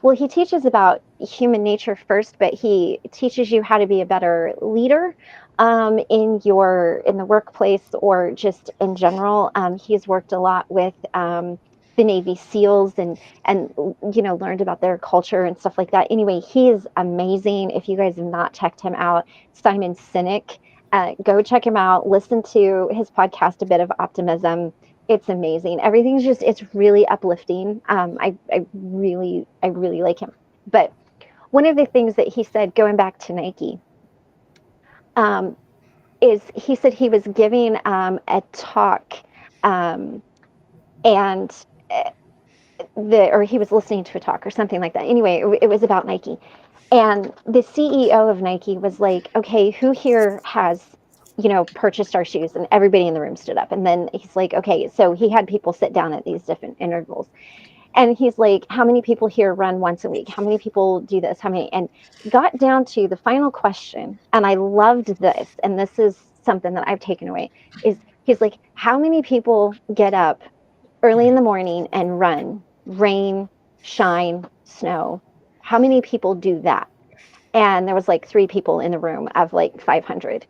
Well, he teaches about human nature first, but he teaches you how to be a better leader in the workplace or just in general. He's worked a lot with the Navy SEALs and learned about their culture and stuff like that. Anyway, he is amazing. If you guys have not checked him out, Simon Sinek, go check him out. Listen to his podcast, A Bit of Optimism. It's amazing. It's really uplifting. I really like him. But one of the things that he said, going back to Nike, is he said he was giving a talk, and or he was listening to a talk or something like that. Anyway, it was about Nike, and the CEO of Nike was like, "Okay, who here has purchased our shoes?" And everybody in the room stood up. And then he's like, "Okay," so he had people sit down at these different intervals. And he's like, "How many people here run once a week? How many people do this? How many?" And got down to the final question. And I loved this. And this is something that I've taken away is he's like, "How many people get up early in the morning and run, rain, shine, snow? How many people do that?" And there was like 3 people in the room of like 500.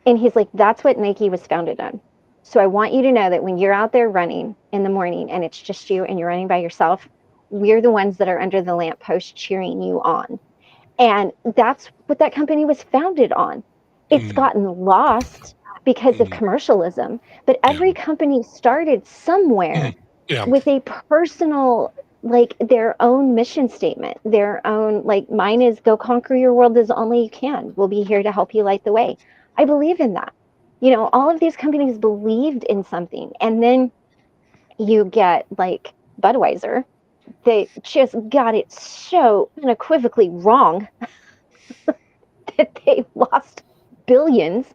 And he's like, "That's what Nike was founded on. So I want you to know that when you're out there running in the morning and it's just you and you're running by yourself, we're the ones that are under the lamppost cheering you on." And that's what that company was founded on. It's Mm, gotten lost because of mm, commercialism, but yeah. every company started somewhere Mm, yeah. with a personal, like their own mission statement, their own, like mine is go conquer your world as only you can. We'll be here to help you light the way. I believe in that. All of these companies believed in something. And then you get like Budweiser, they just got it so unequivocally wrong that they lost billions.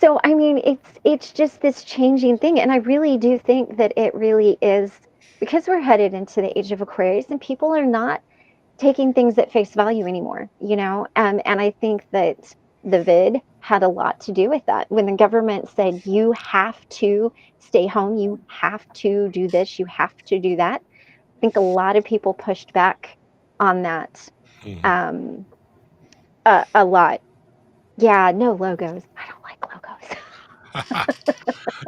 So I mean, it's just this changing thing, and I really do think that it really is because we're headed into the age of Aquarius, and people are not taking things at face value anymore. And I think that the vid had a lot to do with that. When the government said you have to stay home, you have to do this, you have to do that. I think a lot of people pushed back on that Mhm. a lot. Yeah, no logos. I don't like logos.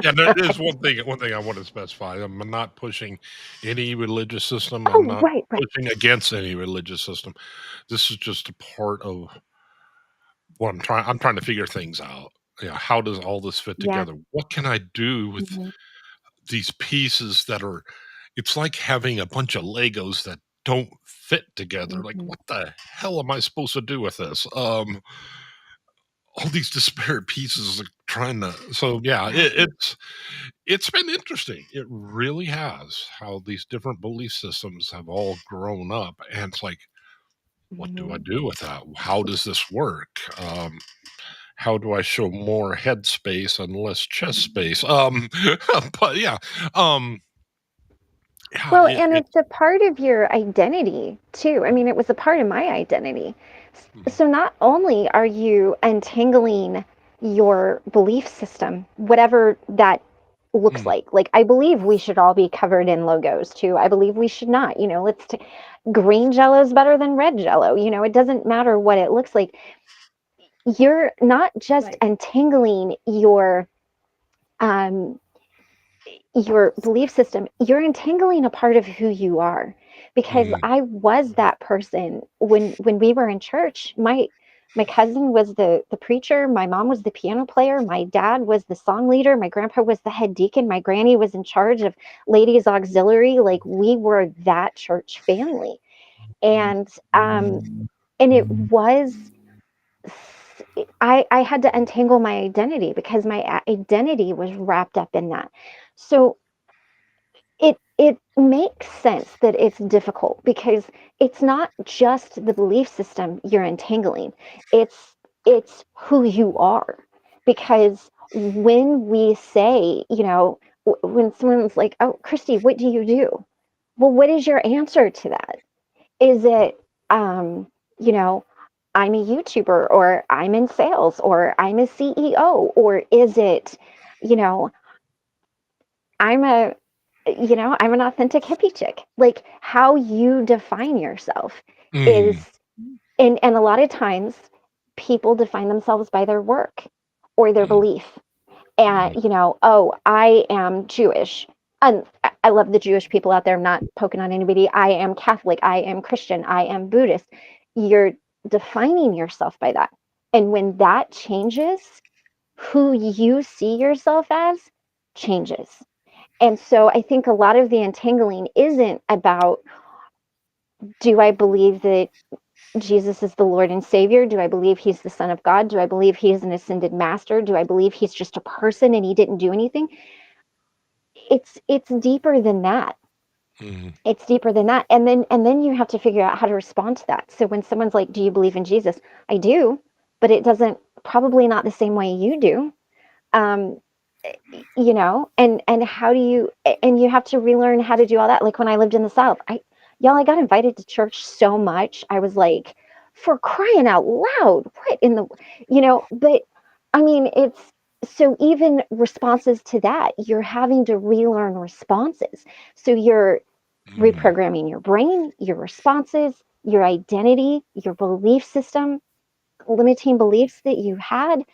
Yeah, there is one thing I want to specify. I'm not pushing any religious system. I'm Oh, not right, right. pushing against any religious system. This is just a part of what I'm trying to figure things out. Yeah, how does all this fit Yeah. together? What can I do with Mhm, these pieces that are it's like having a bunch of Legos that don't fit together. Like, mhm. what the hell am I supposed to do with this? All these disparate pieces are trying to so yeah, Yeah. it's been interesting. It really has how these different belief systems have all grown up, and it's like, what do I Mhm. do with that? How does this work? How do I show more head space and less chest space? But um, yeah, Well, it, and it it's a part of your identity too. I mean, it was a part of my identity. mhm, So not only are you untangling your belief system, whatever that looks mm, like I believe we should all be covered in logos too. I believe we should not. Green jello is better than red jello. It doesn't matter what it looks like. You're not just Right. untangling um, your belief system, you're entangling a part of who you are. Because mm, I was that person when we were in church. My cousin was the preacher, my mom was the piano player, my dad was the song leader, my grandpa was the head deacon, my granny was in charge of ladies auxiliary. Like we were that church family. And it was I had to untangle my identity because my identity was wrapped up in that. So it makes sense that it's difficult because it's not just the belief system you're entangling. It's who you are. Because when we say, when someone's like, "Oh, Christy, what do you do?" Well, what is your answer to that? Is it, um, you know, I'm a YouTuber or I'm in sales or I'm a CEO? Or is it, you know, I'm a I'm an authentic hippie chick. Like, how you define yourself is, Mm, and a lot of times people define themselves by their work or their mm, belief. And, mm, oh, I am Jewish. And I love the Jewish people out there. I'm not poking on anybody. I am Catholic. I am Christian. I am Buddhist. You're defining yourself by that. And when that changes, who you see yourself as changes. And so I think a lot of the entangling isn't about, do I believe that Jesus is the Lord and Savior? Do I believe he's the Son of God? Do I believe he is an ascended master? Do I believe he's just a person and he didn't do anything? It's deeper than that. mm, It's deeper than that. And then you have to figure out how to respond to that. So when someone's like, "Do you believe in Jesus?" I do, but it doesn't, probably not the same way you do. Um, and how do you, and you have to relearn how to do all that. Like when I lived in the South, I got invited to church so much. I was like, for crying out loud, what in the, but I mean, it's, so even responses to that, you're having to relearn responses. So you're mm. reprogramming your brain, your responses, your identity, your belief system, limiting beliefs that you had.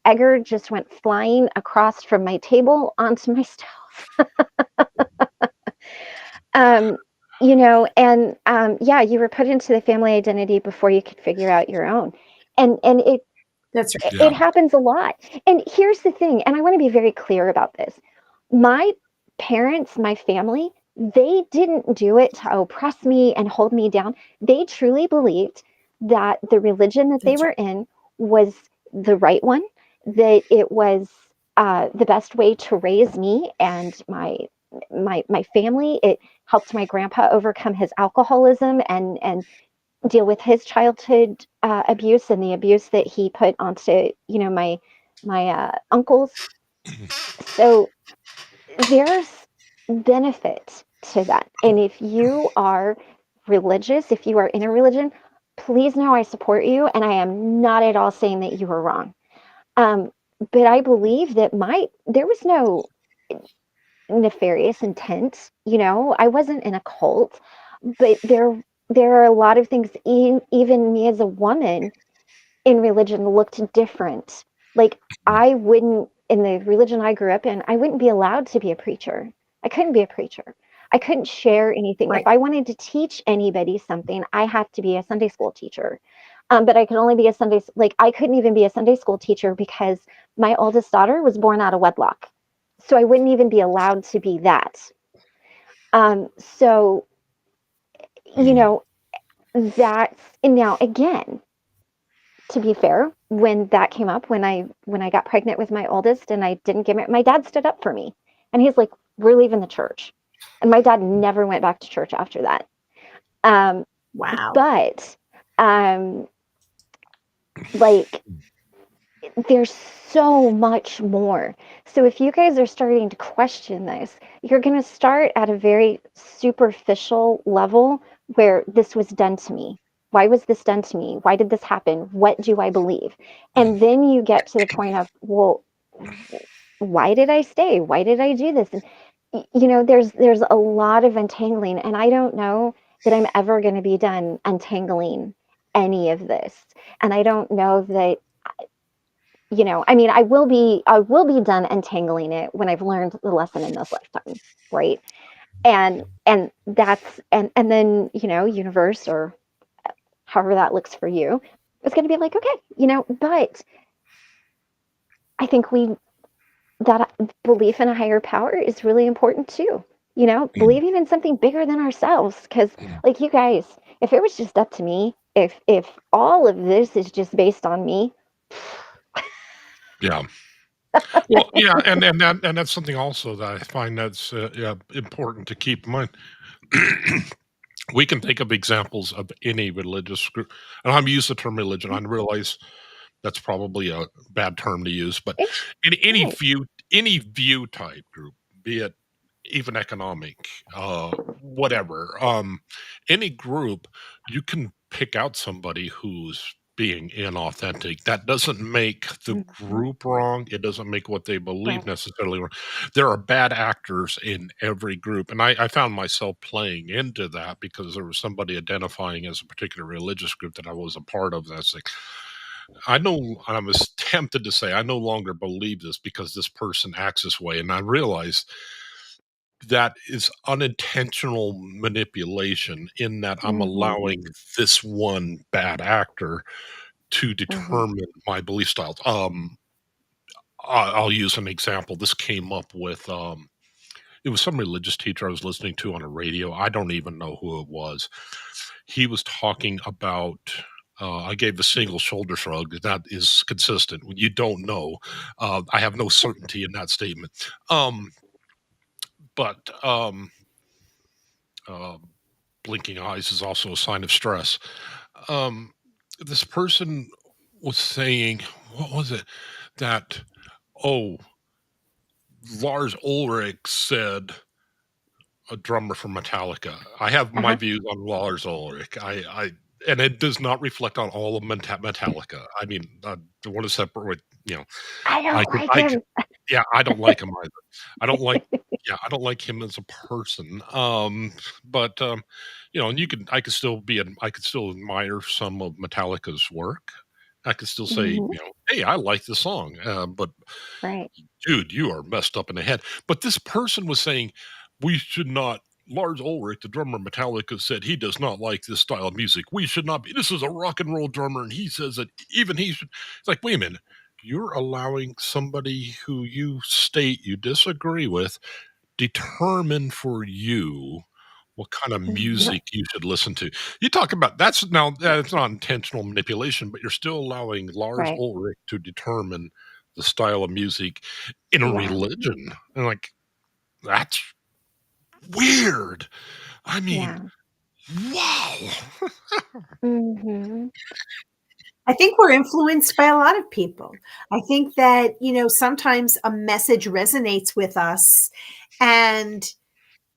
Egger just went flying across from my table onto my stove. um, yeah, you were put into the family identity before you could figure out your own, and That's right. it Yeah. happens a lot. And here's the thing, and I want to be very clear about this. My parents, my family, they didn't do it to oppress me and hold me down. They truly believed that the religion that they That's were right. in was the right one, that it was the best way to raise me and my family. It helped my grandpa overcome his alcoholism and deal with his childhood abuse and the abuse that he put onto my uncles. So there's benefit to that. And if you are religious, if you are in a religion, please know I support you, and I am not at all saying that you are wrong. Um, but I believe that there was no nefarious intent. I wasn't in a cult, but there are a lot of things, even me as a woman in religion, looked different. Like, I wouldn't, in the religion I grew up in, I wouldn't be allowed to be a preacher. I couldn't be a preacher. I couldn't share anything. If Right. I wanted to teach anybody something, I had to be a Sunday school teacher. But I could only be like, I couldn't even be a Sunday school teacher because my oldest daughter was born out of wedlock. So I wouldn't even be allowed to be that. So, you Mm, know, that's, and now again, to be fair, when that came up, when I got pregnant with my oldest and I didn't get married, my dad stood up for me, and he's like, "We're leaving the church," and my dad never went back to church after that. Um, Wow. but like, there's so much more. So if you guys are starting to question this, you're going to start at a very superficial level, where this was done to me. Why was this done to me? Why did this happen? What do I believe? mm, And then you get to the point of, well, why did I stay? Why did I do this? And there's a lot of untangling, and I don't know that I'm ever going to be done untangling any of this. And I don't know that, I mean, I will be done untangling it when I've learned the lesson in this lifetime, right? And that's, and then, universe, or however that looks for you, is going to be like, okay, but I think that belief in a higher power is really important too. mm, Believing in something bigger than ourselves, because, mm. like, you guys, if it was just up to me, if all of this is just based on me, Yeah. Well, yeah, and that's something also that I find that's yeah, important to keep in mind. We can think of examples of any religious group, and I'm use the term religion. I realize that's probably a bad term to use, but it's right. any view type group, be it even economic, whatever, any group, you can pick out somebody who's being inauthentic. That doesn't make the Mhm. group wrong. It doesn't make what they believe Right. necessarily wrong. There are bad actors in every group. And I found myself playing into that because there was somebody identifying as a particular religious group that I was a part of. That's like, I was tempted to say, I no longer believe this because this person acts this way. And I realized that is unintentional manipulation in that I'm Mhm. allowing this one bad actor to Mhm. determine my belief styles. I'll use an example. This came up with it was some religious teacher I was listening to on a radio. I don't even know who it was. He was talking about. I gave the single shoulder shrug. That is consistent. When you don't know, I have no certainty in that statement. But uh, blinking eyes is also a sign of stress. Um, this person was saying, what was it? That, oh, Lars Ulrich said, a drummer from Metallica. I have my Uh-huh. views on Lars Ulrich. And it does not reflect on all of Metallica. I mean, I want to separate, you know, I I don't could, like I could, him. yeah, I don't like him either. I don't like, yeah, I don't like him as a person. But and I could still I could still admire some of Metallica's work. I could still say, Mhm. hey, I like the song, but Right. dude, you are messed up in the head. But this person was saying we should not. Lars Ulrich, the drummer of Metallica, said he does not like this style of music. We should not be. This is a rock and roll drummer, and he says that even he should. It's like, wait a minute, you're allowing somebody who you state you disagree with determine for you what kind of Mhm. music you should listen to. You talk about that's not intentional manipulation, but you're still allowing Lars Right. Ulrich to determine the style of music in a Yeah. religion. And like that's weird. I mean, Yeah. wow. Mhm. I think we're influenced by a lot of people. I think that, sometimes a message resonates with us, and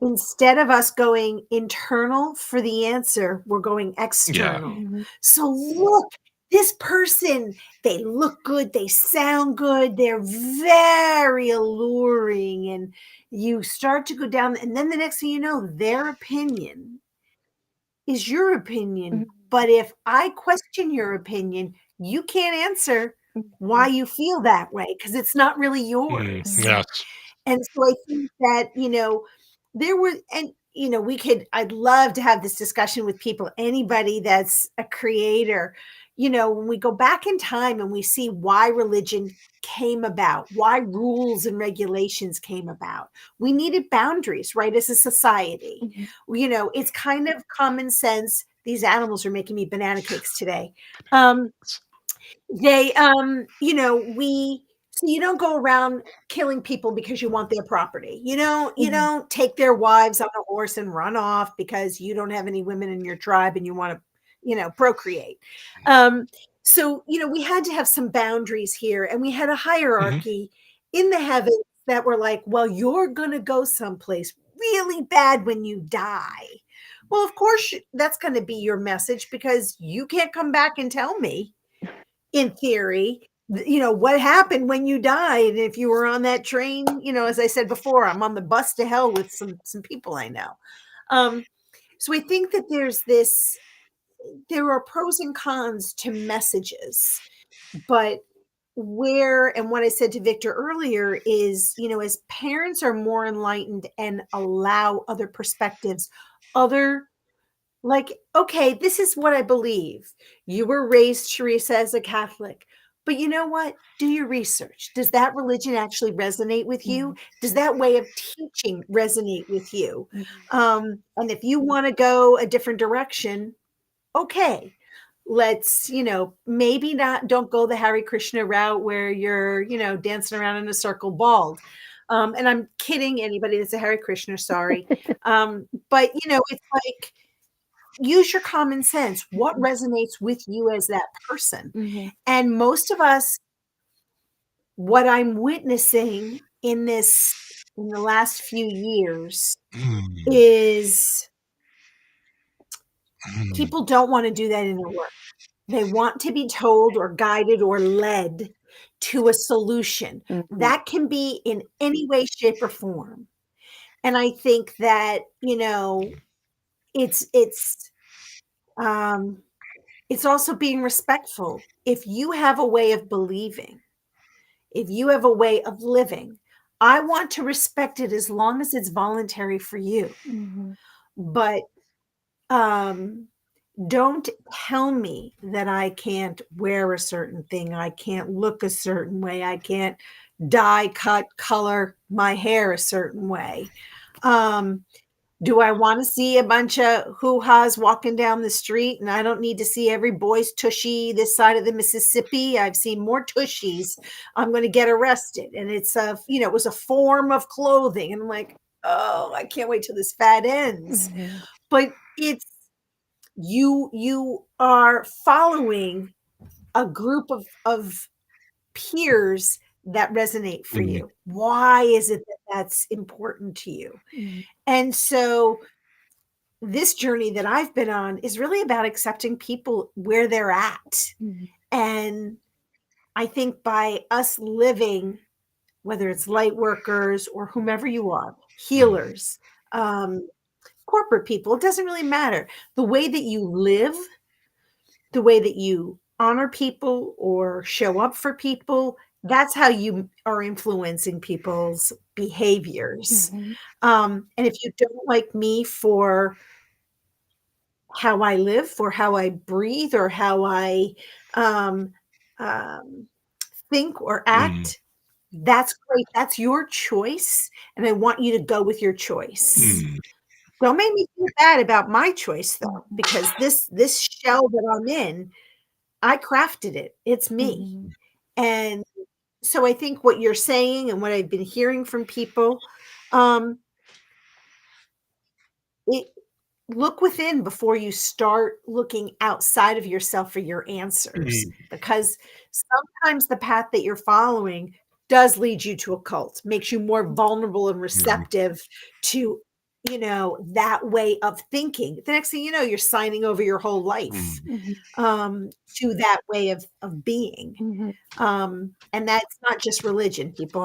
instead of us going internal for the answer, we're going Yeah. external. Mhm. So look, this person, they look good, they sound good, they're very alluring, and you start to go down, and then the next thing you know, their opinion is your opinion. Mhm. But if I question your opinion, you can't answer why Mhm. you feel that way because it's not really yours. Mhm. Yes. And so I think that, there were, and, I'd love to have this discussion with people, anybody that's a creator. When we go back in time and we see why religion came about, why rules and regulations came about, we needed boundaries, right? As a society, Mhm. it's kind of common sense. These animals are making me banana cakes today. Um, we so you don't go around killing people because you want their property. You Mhm. don't take their wives on a horse and run off because you don't have any women in your tribe and you want to, procreate. Um, so, we had to have some boundaries here, and we had a Mhm. hierarchy in the heavens that were like, well, you're going to go someplace really bad when you die. Well, of course, that's going to be your message because you can't come back and tell me, in theory, what happened when you died. And if you were on that train, as I said before, I'm on the bus to hell with some people I know. Um, so I think that there are pros and cons to messages, but and what I said to Victor earlier is, as parents are more enlightened and allow other perspectives, other like, okay, this is what I believe. You were raised, Teresa, as a Catholic. But you know what? Do your research. Does that religion actually resonate with you? Mhm. Does that way of teaching resonate with you? Mhm. And if you want to go a different direction, okay, let's, maybe not, don't go the Hare Krishna route where you're, dancing around in a circle bald. And I'm kidding anybody that's a Hare Krishna, sorry. But, it's like, use your common sense. What Mhm. resonates with you as that person? Mhm. And most of us, what I'm witnessing in the last few years Mm. is Mm. people don't want to do that in their work. They want to be told or guided or led to a solution. Mhm. That can be in any way, shape, or form. And I think that, it's it's um it's also being respectful. If you have a way of believing, if you have a way of living, I want to respect it as long as it's voluntary for you. Mhm. But um don't tell me that I can't wear a certain thing, I can't look a certain way, I can't dye, cut, color my hair a certain way. Um, do I want to see a bunch of hoo-has walking down the street and I don't need to see every boy's tushy this side of the Mississippi? I've seen more tushies. I'm going to get arrested. And it was a form of clothing. And I'm like, oh, I can't wait till this fad ends. Mhm. But it's you are following a group of peers that resonate for Mhm. you. Why is it that that's important to you? Mhm. And so this journey that I've been on is really about accepting people where they're at. Mhm. And I think by us living, whether it's light workers or whomever you are, healers, um, corporate people, it doesn't really matter. The way that you live, the way that you honor people or show up for people, that's how you are influencing people's behaviors. Mhm. And if you don't like me for how I live, for how I breathe, or how I um, um, think or Mhm. act, that's great. That's your choice. And I want you to go with your choice. Mhm. Don't make me feel bad about my choice though, Mhm. because this shell that I'm in, I crafted it. It's me. Mhm. And so I think what you're saying and what I've been hearing from people, um, it look within before you start looking outside of yourself for your answers, Mhm. because sometimes the path that you're following does lead you to a cult, makes you more vulnerable and Mhm. receptive to, that way of thinking. The next thing you know, you're signing over your whole life Mhm. Mhm. to that way of being. Mhm. And that's not just religion, people.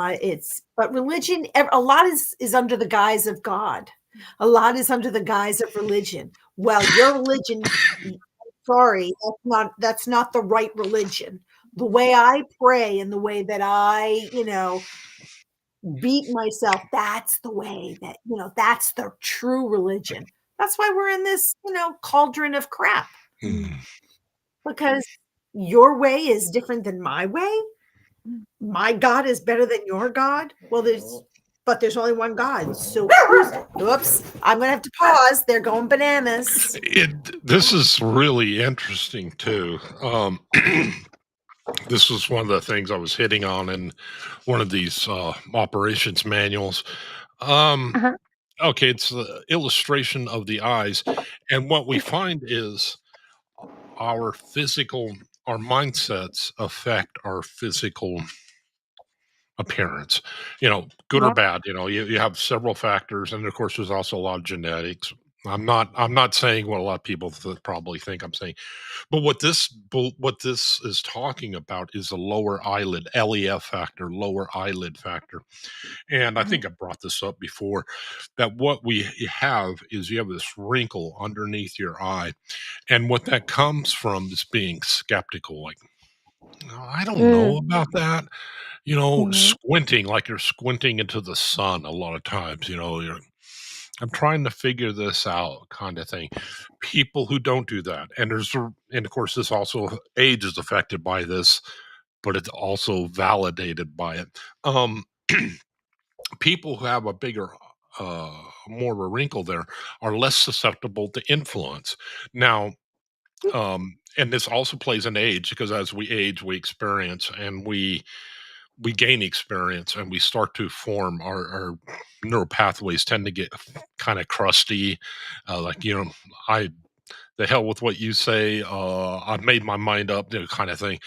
But religion, a lot is under the guise of God. A lot is under the guise of religion. Well, your religion, sorry, that's not the right religion. The way I pray and the way that I, beat myself, that's the way that, that's the true religion. That's why we're in this, cauldron of crap, Mhm. because your way is different than my way. Mhm. My God is better than your God. Well, there's only one God. So, oops, I'm gonna have to pause. They're going bananas. This is really interesting too. This was one of the things I was hitting on in one of these operations manuals. Um, Uh-huh. okay, it's the illustration of the eyes, and what we find is our physical, our mindsets affect our physical appearance. Good or Yeah. bad. You have several factors, and of course, there's also a lot of genetics. I'm not saying what a lot of people probably think I'm saying. But what this is talking about is a lower eyelid LEF factor, lower eyelid factor. And I Mhm. think I brought this up before, that what we have is you have this wrinkle underneath your eye. And what that comes from is being skeptical. Like, "No, I don't know Mm. about that." Mhm. Squinting, like you're squinting into the sun a lot of times, I'm trying to figure this out kind of thing. People who don't do that. And of course, this also age is affected by this, but it's also validated by it. Um, People who have a bigger, more of a wrinkle there are less susceptible to influence. Now, and this also plays in age, because as we age, we experience and we gain experience, and we start to form our neural pathways tend to get kind of crusty. Like, I the hell with what you say. I've made my mind up, kind of thing.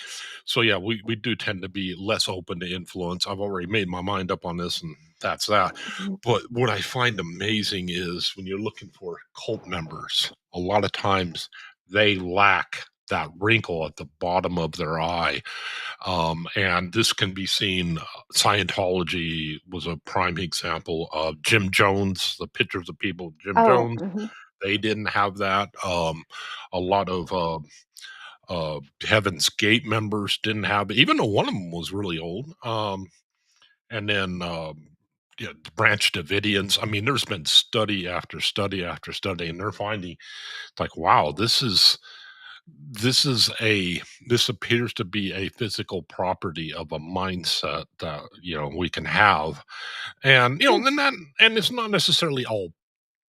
So yeah, we do tend to be less open to influence. I've already made my mind up on this, and that's that. Mhm. But what I find amazing is when you're looking for cult members, a lot of times they lack that wrinkle at the bottom of their eye. And this can be seen. Scientology was a prime example of Jim Jones, the pictures of people, Jim Oh, Jones. mhm. They didn't have that. A lot of Heaven's Gate members didn't have it, even though one of them was really old. And then yeah, the Branch Davidians. I mean, there's been study after study after study, and they're finding like, wow, this appears to be a physical property of a mindset that we can have, and Yeah, then that, and it's not necessarily all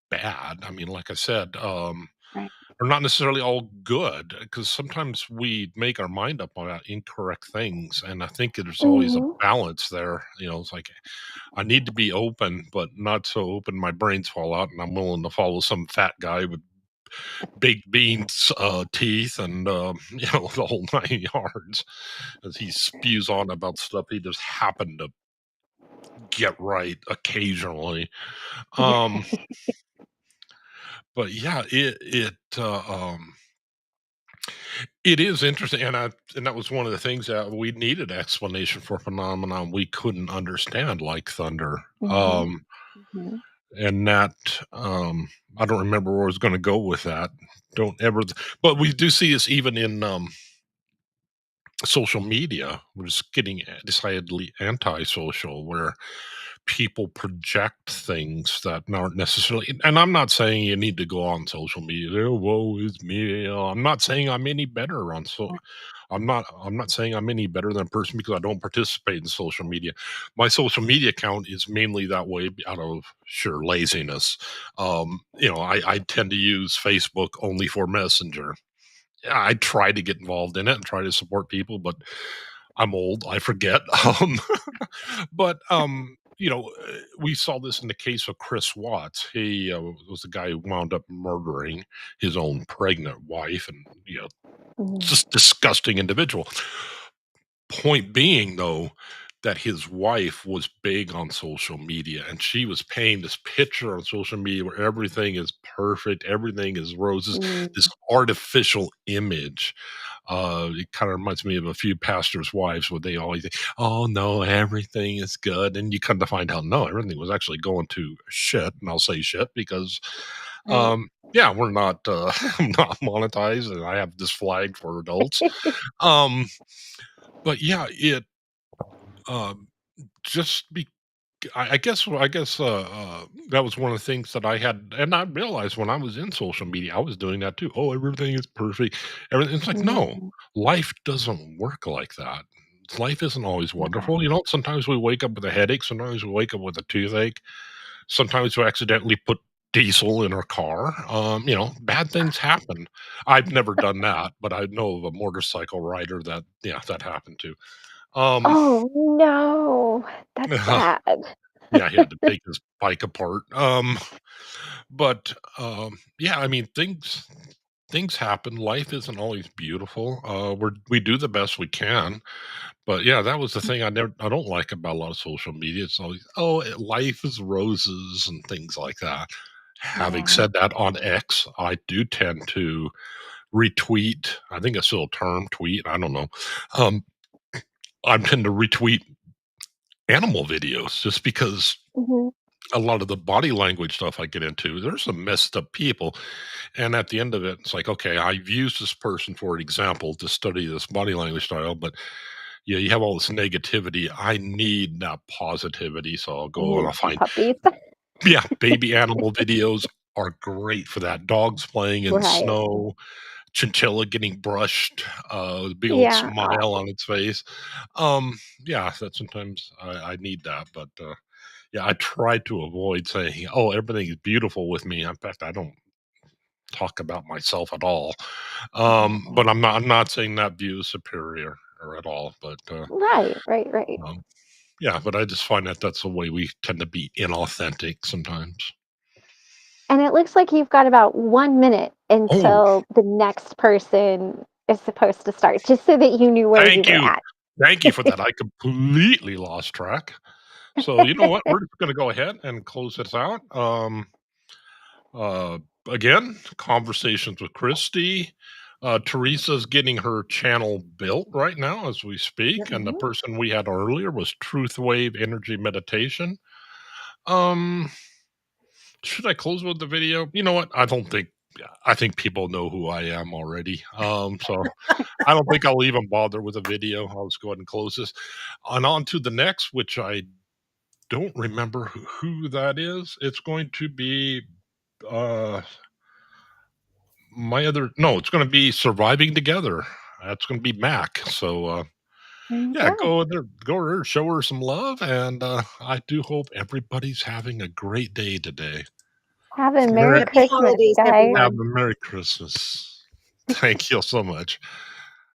bad. I mean, like I said, right. or not necessarily all good, because sometimes we make our mind up about incorrect things, and I think there's always a Mhm. balance there. It's like I need to be open, but not so open my brains fall out, and I'm willing to follow some fat guy with baked beans teeth and the whole 9 yards, as he spews on about stuff he just happened to get right occasionally. Um, but yeah, it is interesting, and that was one of the things that we needed explanation for phenomenon we couldn't understand, like thunder. Mhm. Um, Mhm. and that I don't remember where I was going to go with that. Don't ever, but we do see this even in social media, which is getting decidedly antisocial, where people project things that aren't necessarily. And I'm not saying you need to go on social media. Oh, woe is me. I'm not saying I'm any better on so. I'm not saying I'm any better than a person because I don't participate in social media. My social media account is mainly that way out of sheer laziness. I tend to use Facebook only for Messenger. Yeah, I try to get involved in it and try to support people, but I'm old. I forget. But we saw this in the case of Chris Watts. He was the guy who wound up murdering his own pregnant wife, and Mhm. just disgusting individual. Point being, though, that his wife was big on social media, and she was painting this picture on social media where everything is perfect, everything is roses, this Mm. artificial image. It kind of reminds me of a few pastors' wives where they always say, "Oh no, everything is good," and you come to find out, no, everything was actually going to shit. And I'll say shit because, Right. yeah, we're not not monetized, and I have this flag for adults. Um, but yeah, it um, just be I guess that was one of the things that I had, and I realized when I was in social media, I was doing that too. Oh, everything is perfect. Everything. It's like, no, Mhm. life doesn't work like that. Life isn't always Yeah. wonderful. Sometimes we wake up with a headache. Sometimes we wake up with a toothache. Sometimes we accidentally put diesel in our car. Bad things happen. I've never done that, but I know of a motorcycle rider that, yeah, that happened to. Um, Oh, no. That's sad. yeah, he had to take his bike apart. But yeah, I mean, things happen. Life isn't always beautiful. We do the best we can. But yeah, that was the thing I don't like about a lot of social media. It's always, oh, life is roses and things like that. Having Yeah. said that, on X, I do tend to retweet. I think it's still a term, tweet. I don't know. Um, I tend to retweet animal videos just because Mhm. a lot of the body language stuff I get into, there's some messed up people. And at the end of it, it's like, okay, I've used this person for an example to study this body language style, but yeah, you have all this negativity. I need that positivity. So I'll You go and need I'll some find, puppies. yeah, baby animal videos are great for that. Dogs playing in Right. snow, chinchilla getting brushed, with a big old Yeah. smile on its face. Um, yeah, that sometimes I need that, but yeah, I try to avoid saying, "Oh, everything is beautiful with me." In fact, I don't talk about myself at all. Right. But I'm not saying that view is superior or at all. But Right, right, right. um, yeah, but I just find that that's the way we tend to be inauthentic sometimes. And it looks like you've got about 1 minute Oh, until the next person is supposed to start, just so that you knew where you thank were you, at. thank you for that. I completely lost track. So you know what? We're just going to go ahead and close this out. Uh, again, conversations with Christy. Teresa's getting her channel built right now as we speak, and the Mhm. person we had earlier was Truth Wave Energy Meditation. Um, should I close with the video? You know what? I think people know who I am already. So I don't think I'll even bother with a video. I'll just go ahead and close this. And on to the next, which I don't remember who that is. It's going to be uh it's going to be Surviving Together. That's going to be Mac. So There you yeah, go. go there, show her some love, and I do hope everybody's having a great day today. Have a Merry Merry Happy Christmas, holidays, guys. Have everyone. a Merry Christmas. Thank you so much.